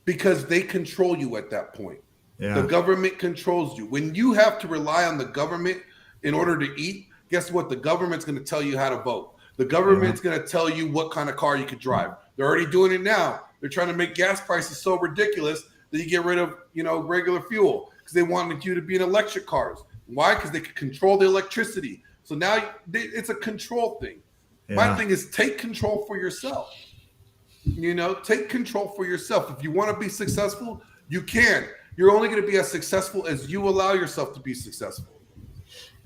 Because they control you at that point. Yeah. The government controls you. When you have to rely on the government in order to eat, guess what? The government's going to tell you how to vote. The government's going to tell you what kind of car you could drive. They're already doing it now. They're trying to make gas prices so ridiculous that you get rid of, regular fuel because they wanted you to be in electric cars. Why? Because they could control the electricity. So now it's a control thing. Yeah. My thing is take control for yourself. Take control for yourself. If you want to be successful, you can. You're only going to be as successful as you allow yourself to be successful.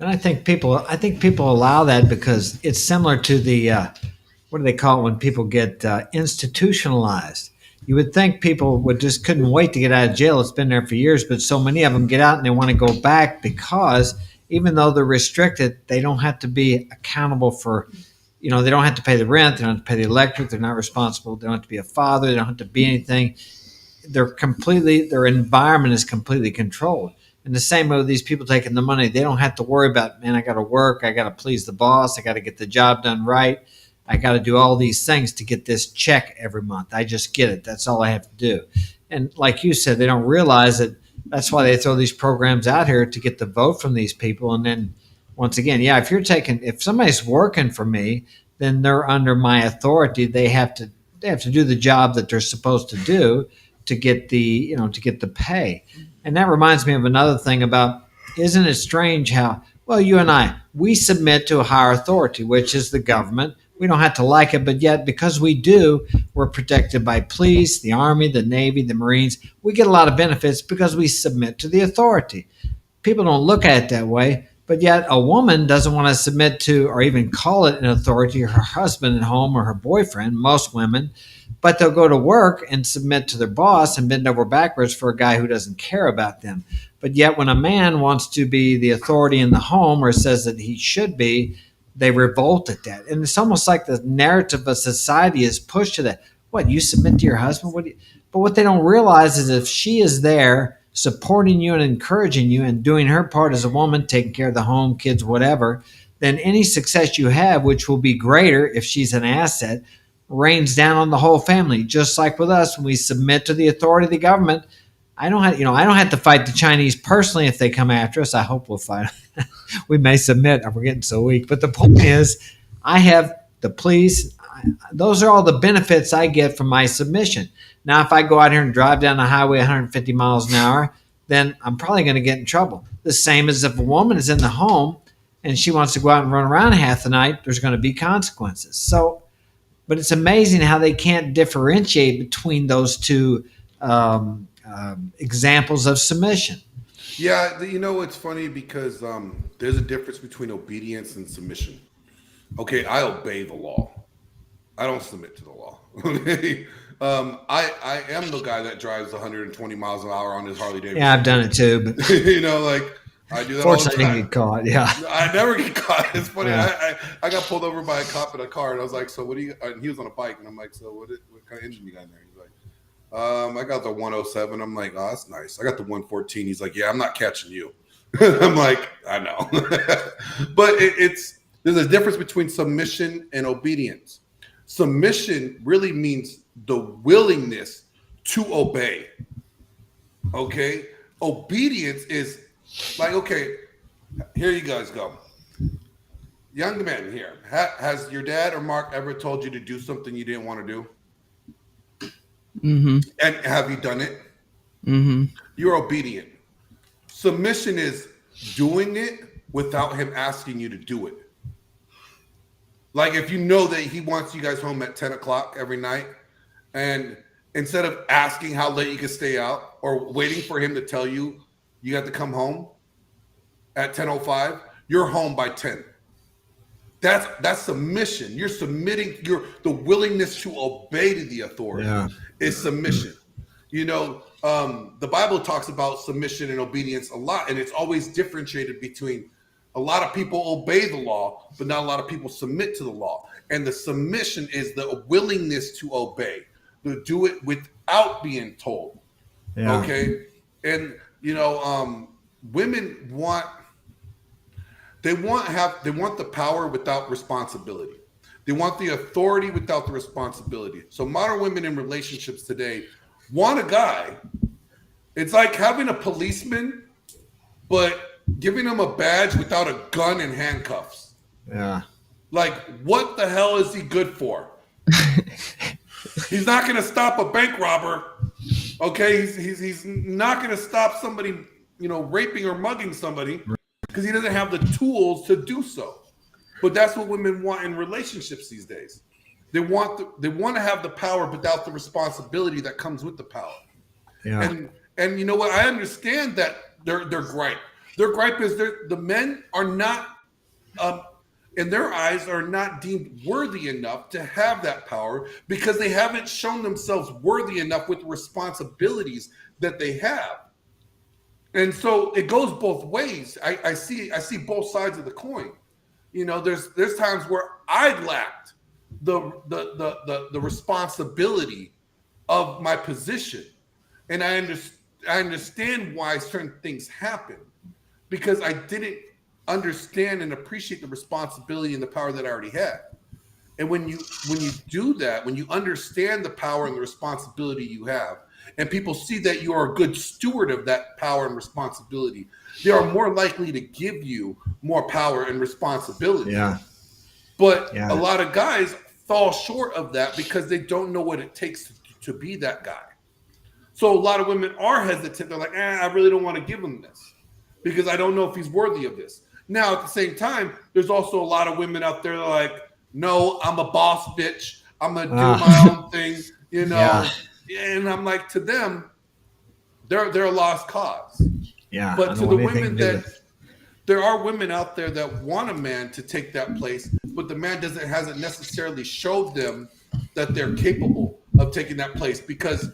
And I think people allow that because it's similar to the what do they call it when people get institutionalized? You would think people would just couldn't wait to get out of jail. It's been there for years, but so many of them get out and they want to go back because even though they're restricted, they don't have to be accountable for, they don't have to pay the rent, they don't have to pay the electric, they're not responsible, they don't have to be a father, they don't have to be anything. Their environment is completely controlled. And the same way with these people taking the money, they don't have to worry about, man, I got to work, I got to please the boss, I got to get the job done right. I got to do all these things to get this check every month. I just get it. That's all I have to do. And like you said, they don't realize that that's why they throw these programs out here to get the vote from these people. And then once again, yeah, if somebody's working for me, then they're under my authority. They have to do the job that they're supposed to do to get the pay. And that reminds me of another thing about, isn't it strange how, well, you and we submit to a higher authority, which is the government. We don't have to like it, but yet because we do, we're protected by police, the Army, the Navy, the Marines. We get a lot of benefits because we submit to the authority. People don't look at it that way, but yet a woman doesn't want to submit to or even call it an authority, her husband at home or her boyfriend, most women, but they'll go to work and submit to their boss and bend over backwards for a guy who doesn't care about them. But yet when a man wants to be the authority in the home or says that he should be, they revolt at that. And it's almost like the narrative of society is pushed to that. What, you submit to your husband? But what they don't realize is if she is there supporting you and encouraging you and doing her part as a woman, taking care of the home, kids, whatever, then any success you have, which will be greater if she's an asset, rains down on the whole family. Just like with us, when we submit to the authority of the government, I don't have to fight the Chinese personally if they come after us. I hope we'll fight. We may submit. We're getting so weak. But the point is, I have the police. Those are all the benefits I get from my submission. Now, if I go out here and drive down the highway 150 miles an hour, then I'm probably going to get in trouble. The same as if a woman is in the home and she wants to go out and run around half the night, there's going to be consequences. So, but it's amazing how they can't differentiate between those two examples of submission. Yeah, it's funny because there's a difference between obedience and submission. Okay, I obey the law. I don't submit to the law. Okay, I am the guy that drives 120 miles an hour on his Harley Davidson. Yeah, I've done it too. But I do that. Fortunately, all the time. Get caught. Yeah, I never get caught. It's funny. Yeah. I got pulled over by a cop in a car, and I was like, "So what do you?" And he was on a bike, and I'm like, "So what kind of engine you got in there?" He's like, I got the 107. I'm like, "Oh, that's nice." I got the 114. He's like, "Yeah, I'm not catching you." I'm like, "I know," but there's a difference between submission and obedience. Submission really means the willingness to obey. Okay, obedience is like, okay, here you guys go. Young men here, has your dad or Mark ever told you to do something you didn't want to do? Mm-hmm. And have you done it? Mm-hmm. You're obedient. Submission is doing it without him asking you to do it. Like if you know that he wants you guys home at 10 o'clock every night, and instead of asking how late you can stay out or waiting for him to tell you you have to come home at 10:05, you're home by 10. That's submission. You're submitting. The willingness to obey to the authority is submission. The Bible talks about submission and obedience a lot, and it's always differentiated between a lot of people obey the law, but not a lot of people submit to the law. And the submission is the willingness to obey, to do it without being told. Yeah. Okay, and women want the power without responsibility. They want the authority without the responsibility. So modern women in relationships today want a guy. It's like having a policeman, but giving him a badge without a gun and handcuffs. Yeah. Like, what the hell is he good for? He's not going to stop a bank robber. Okay, he's not going to stop somebody, raping or mugging somebody because he doesn't have the tools to do so. But that's what women want in relationships these days. They want to have the power without the responsibility that comes with the power. Yeah. And you know what? I understand that they're great. Their gripe is the men are not, in their eyes, are not deemed worthy enough to have that power because they haven't shown themselves worthy enough with the responsibilities that they have. And so it goes both ways. I see both sides of the coin. There's times where I lacked the responsibility of my position, and I understand why certain things happen because I didn't understand and appreciate the responsibility and the power that I already had. And when you do that, when you understand the power and the responsibility you have, and people see that you are a good steward of that power and responsibility, they are more likely to give you more power and responsibility. Yeah. But a lot of guys fall short of that because they don't know what it takes to be that guy. So a lot of women are hesitant. They're like, I really don't want to give him this because I don't know if he's worthy of this. Now, at the same time, there's also a lot of women out there that are like, no, I'm a boss bitch. I'm going to do my own thing, Yeah. And I'm like, to them, they're a lost cause. Yeah. But to the women there are women out there that want a man to take that place, but the man hasn't necessarily showed them that they're capable of taking that place because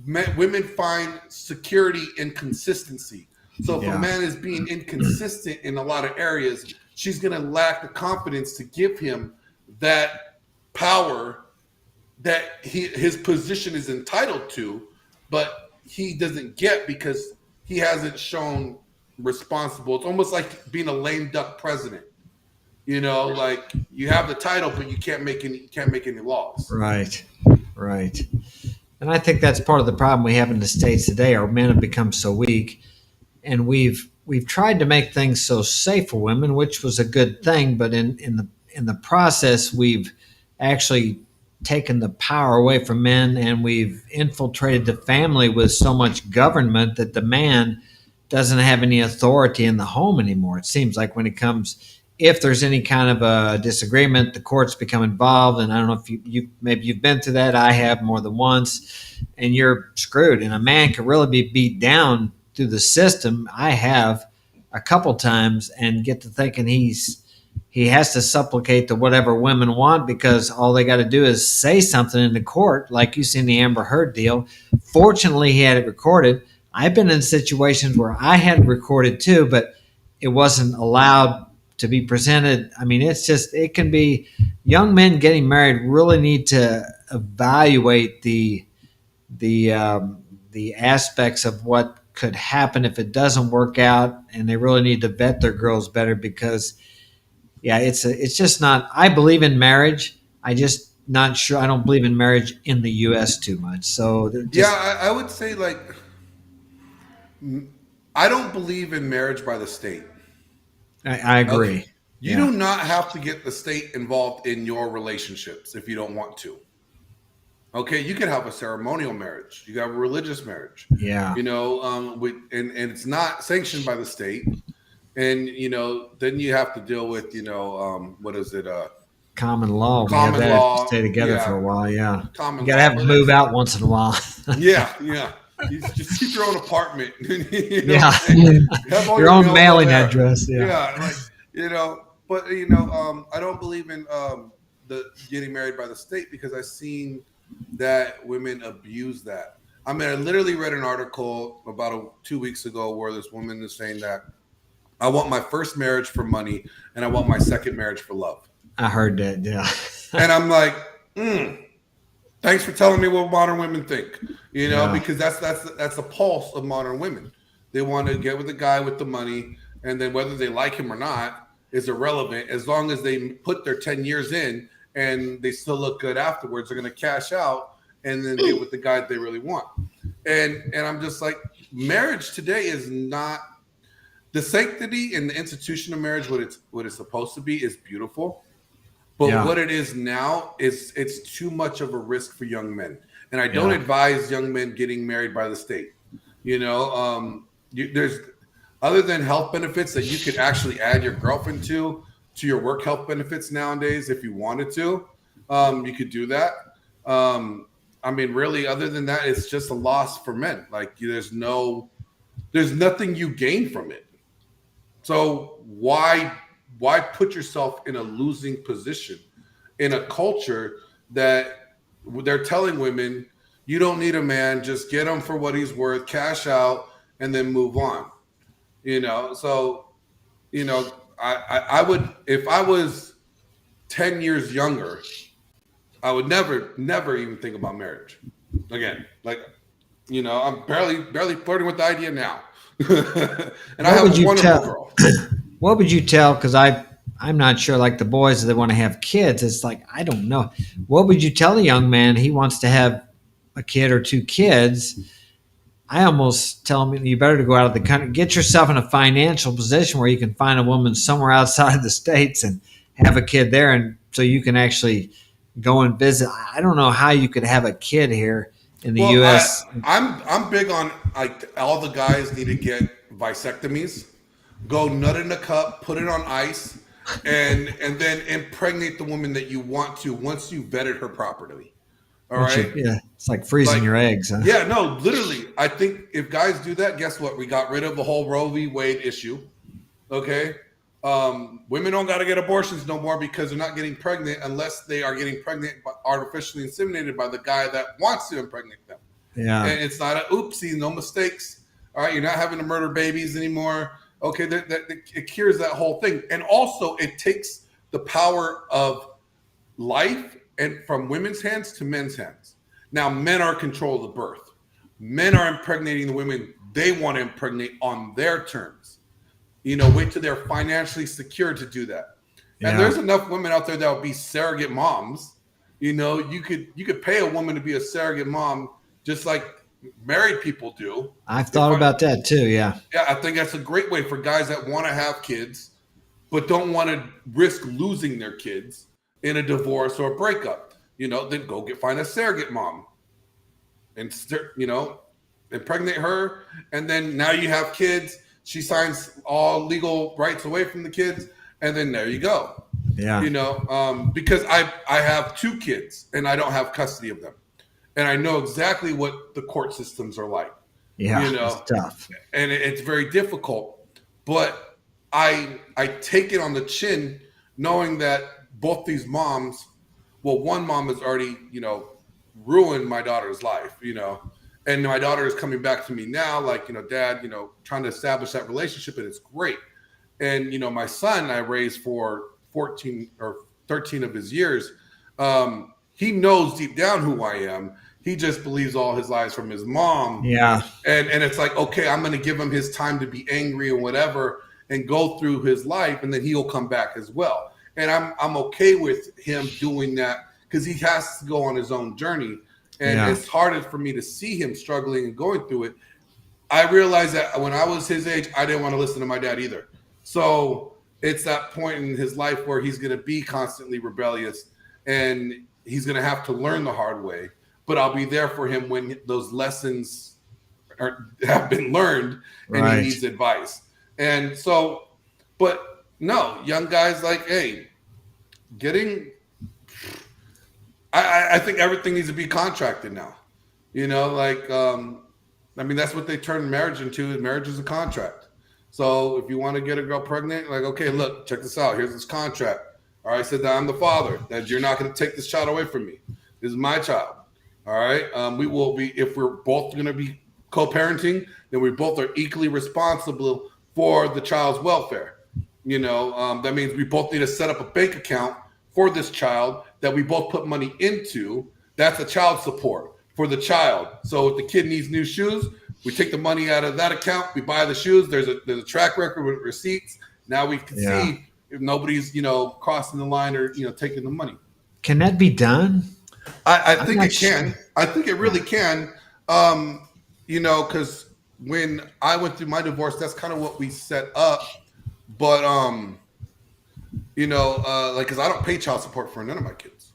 women find security in consistency. So if a man is being inconsistent in a lot of areas, she's going to lack the confidence to give him that power that his position is entitled to, but he doesn't get because he hasn't shown responsible. It's almost like being a lame duck president. Like you have the title, but you can't make any laws. Right. And I think that's part of the problem we have in the States today. Our men have become so weak, and we've tried to make things so safe for women, which was a good thing. But in the process, we've actually taken the power away from men, and we've infiltrated the family with so much government that the man doesn't have any authority in the home anymore. It seems like when it comes, if there's any kind of a disagreement, the courts become involved. And I don't know if maybe you've been through that. I have more than once, and you're screwed. And a man can really be beat down through the system. I have a couple times, and get to thinking he has to supplicate to whatever women want because all they got to do is say something in the court, like you seen the Amber Heard deal. Fortunately, he had it recorded. I've been in situations where I had it recorded too, but it wasn't allowed to be presented. I mean, it can be young men getting married really need to evaluate the aspects of what could happen if it doesn't work out, and they really need to vet their girls better because it's just not. I believe in marriage. I just not sure. I don't believe in marriage in the U.S. too much. So I would say I don't believe in marriage by the state. I agree. Okay. You do not have to get the state involved in your relationships if you don't want to. Okay, you can have a ceremonial marriage. You can have a religious marriage. Yeah. And it's not sanctioned by the state. And then you have to deal with what is it? Common law. Common law. Stay together for a while. Yeah. Common you gotta law, have to move out once in a while. Yeah. You just keep your own apartment. Have all your own mailing address. But I don't believe in the getting married by the state because I've seen that women abuse that. I mean, I literally read an article about 2 weeks ago where this woman is saying that I want my first marriage for money and I want my second marriage for love. I heard that, yeah. And I'm like, thanks for telling me what modern women think, because that's the pulse of modern women. They want to get with a guy with the money, and then whether they like him or not is irrelevant. As long as they put their 10 years in and they still look good afterwards, they're going to cash out and then get with the guy that they really want. And I'm just like, marriage today is not the sanctity and the institution of marriage. What it's supposed to be is beautiful. But what it is now is it's too much of a risk for young men. And I don't advise young men getting married by the state. There's other than health benefits that you could actually add your girlfriend to your work health benefits nowadays. If you wanted to, you could do that. I mean, really, other than that, it's just a loss for men. Like there's nothing you gain from it. So why put yourself in a losing position in a culture that they're telling women, you don't need a man, just get him for what he's worth, cash out, and then move on. So I would, if I was 10 years younger, I would never even think about marriage again. Like, I'm barely flirting with the idea now. And I have a wonderful girl. What would you tell? Because I'm not sure. Like the boys that want to have kids, it's like I don't know. What would you tell a young man he wants to have a kid or two kids? I almost tell him you better go out of the country, get yourself in a financial position where you can find a woman somewhere outside of the States and have a kid there, and so you can actually go and visit. I don't know how you could have a kid here in the U.S. I'm big on, like, all the guys need to get vasectomies, go nut in a cup, put it on ice, and then impregnate the woman that you want to once you vetted her properly. All right. Yeah, it's like freezing your eggs. Huh? Yeah, no, literally. I think if guys do that, guess what? We got rid of the whole Roe v. Wade issue. Okay. Women don't got to get abortions no more because they're not getting pregnant unless they are getting pregnant artificially inseminated by the guy that wants to impregnate them. Yeah. And it's not a oopsie, no mistakes. All right. You're not having to murder babies anymore. Okay. It cures that whole thing. And also it takes the power of life and from women's hands to men's hands. Now, men are in control of the birth. Men are impregnating the women they want to impregnate on their terms. Wait till they're financially secure to do that. Yeah. And there's enough women out there that will be surrogate moms. You could pay a woman to be a surrogate mom just like married people do. I've thought about that too, yeah. Yeah, I think that's a great way for guys that want to have kids but don't want to risk losing their kids in a divorce or a breakup. Then find a surrogate mom and impregnate her, and then now you have kids. She signs all legal rights away from the kids, and then there you go. Yeah. Because I have two kids and I don't have custody of them, and I know exactly what the court systems are like. Yeah, it's tough, and it's very difficult. But I take it on the chin, knowing that both these moms, well, one mom has already, ruined my daughter's life, and my daughter is coming back to me now, like, Dad, trying to establish that relationship, and it's great. And, my son I raised for 14 or 13 of his years. He knows deep down who I am. He just believes all his lies from his mom. Yeah. And it's like, okay, I'm going to give him his time to be angry and whatever and go through his life, and then he'll come back as well. And I'm okay with him doing that because he has to go on his own journey. And it's harder for me to see him struggling and going through it. I realized that when I was his age, I didn't want to listen to my dad either. So it's that point in his life where he's going to be constantly rebellious and he's going to have to learn the hard way. But I'll be there for him when those lessons have been learned and he needs advice. And so, but no, young guys like, hey, I think everything needs to be contracted now. That's what they turned marriage into. Marriage is a contract. So if you want to get a girl pregnant, like, okay, look, check this out. Here's this contract. All right, I said that I'm the father, that you're not going to take this child away from me. This is my child. All right. We will be, if we're both going to be co-parenting, then we both are equally responsible for the child's welfare. That means we both need to set up a bank account for this child that we both put money into. That's a child support for the child. So if the kid needs new shoes, we take the money out of that account, we buy the shoes. There's a track record with receipts. Now we can see if nobody's, crossing the line or, taking the money. Can that be done? I think it can. I think it really can. Because when I went through my divorce, that's kind of what we set up. But, because I don't pay child support for none of my kids.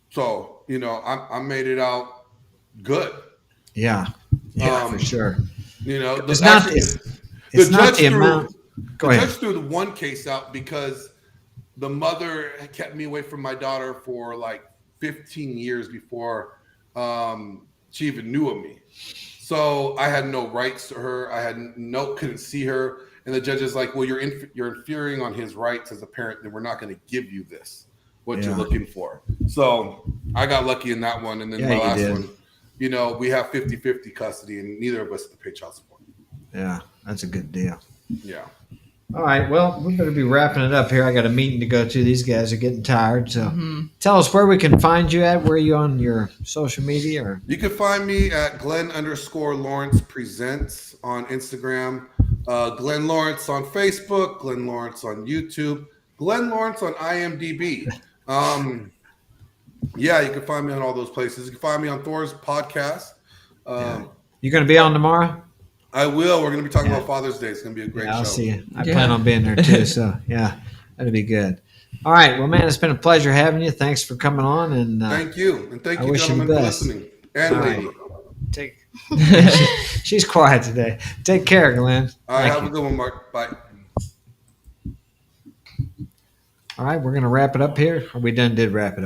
So, I made it out good. Yeah. Yeah, for sure. The judge threw the one case out because the mother kept me away from my daughter for like 15 years before she even knew of me. So I had no rights to her. I had couldn't see her. And the judge is like, well, you're infringing on his rights as a parent, then we're not going to give you this, what you're looking for. So I got lucky in that one. And then my last one, we have 50-50 custody, and neither of us have to pay child support. Yeah, that's a good deal. Yeah. All right, well, we better be wrapping it up here. I got a meeting to go to. These guys are getting tired. So tell us where we can find you at. Where are you on your social media? Or you can find me at Glenn_Lawrence Presents on Instagram, Glenn Lawrence on Facebook, Glenn Lawrence on YouTube, Glenn Lawrence on IMDb. Yeah, you can find me on all those places. You can find me on Thor's podcast. You going to be on tomorrow? I will. We're going to be talking about Father's Day. It's going to be a great show. I'll see you. I plan on being there too. So, yeah, that'll be good. All right. Well, man, it's been a pleasure having you. Thanks for coming on. And thank you. And thank you, gentlemen, for listening. And lady. She's quiet today. Take care, Glenn. All right. Have a good one, Mark. Bye. All right. We're going to wrap it up here. We did wrap it up.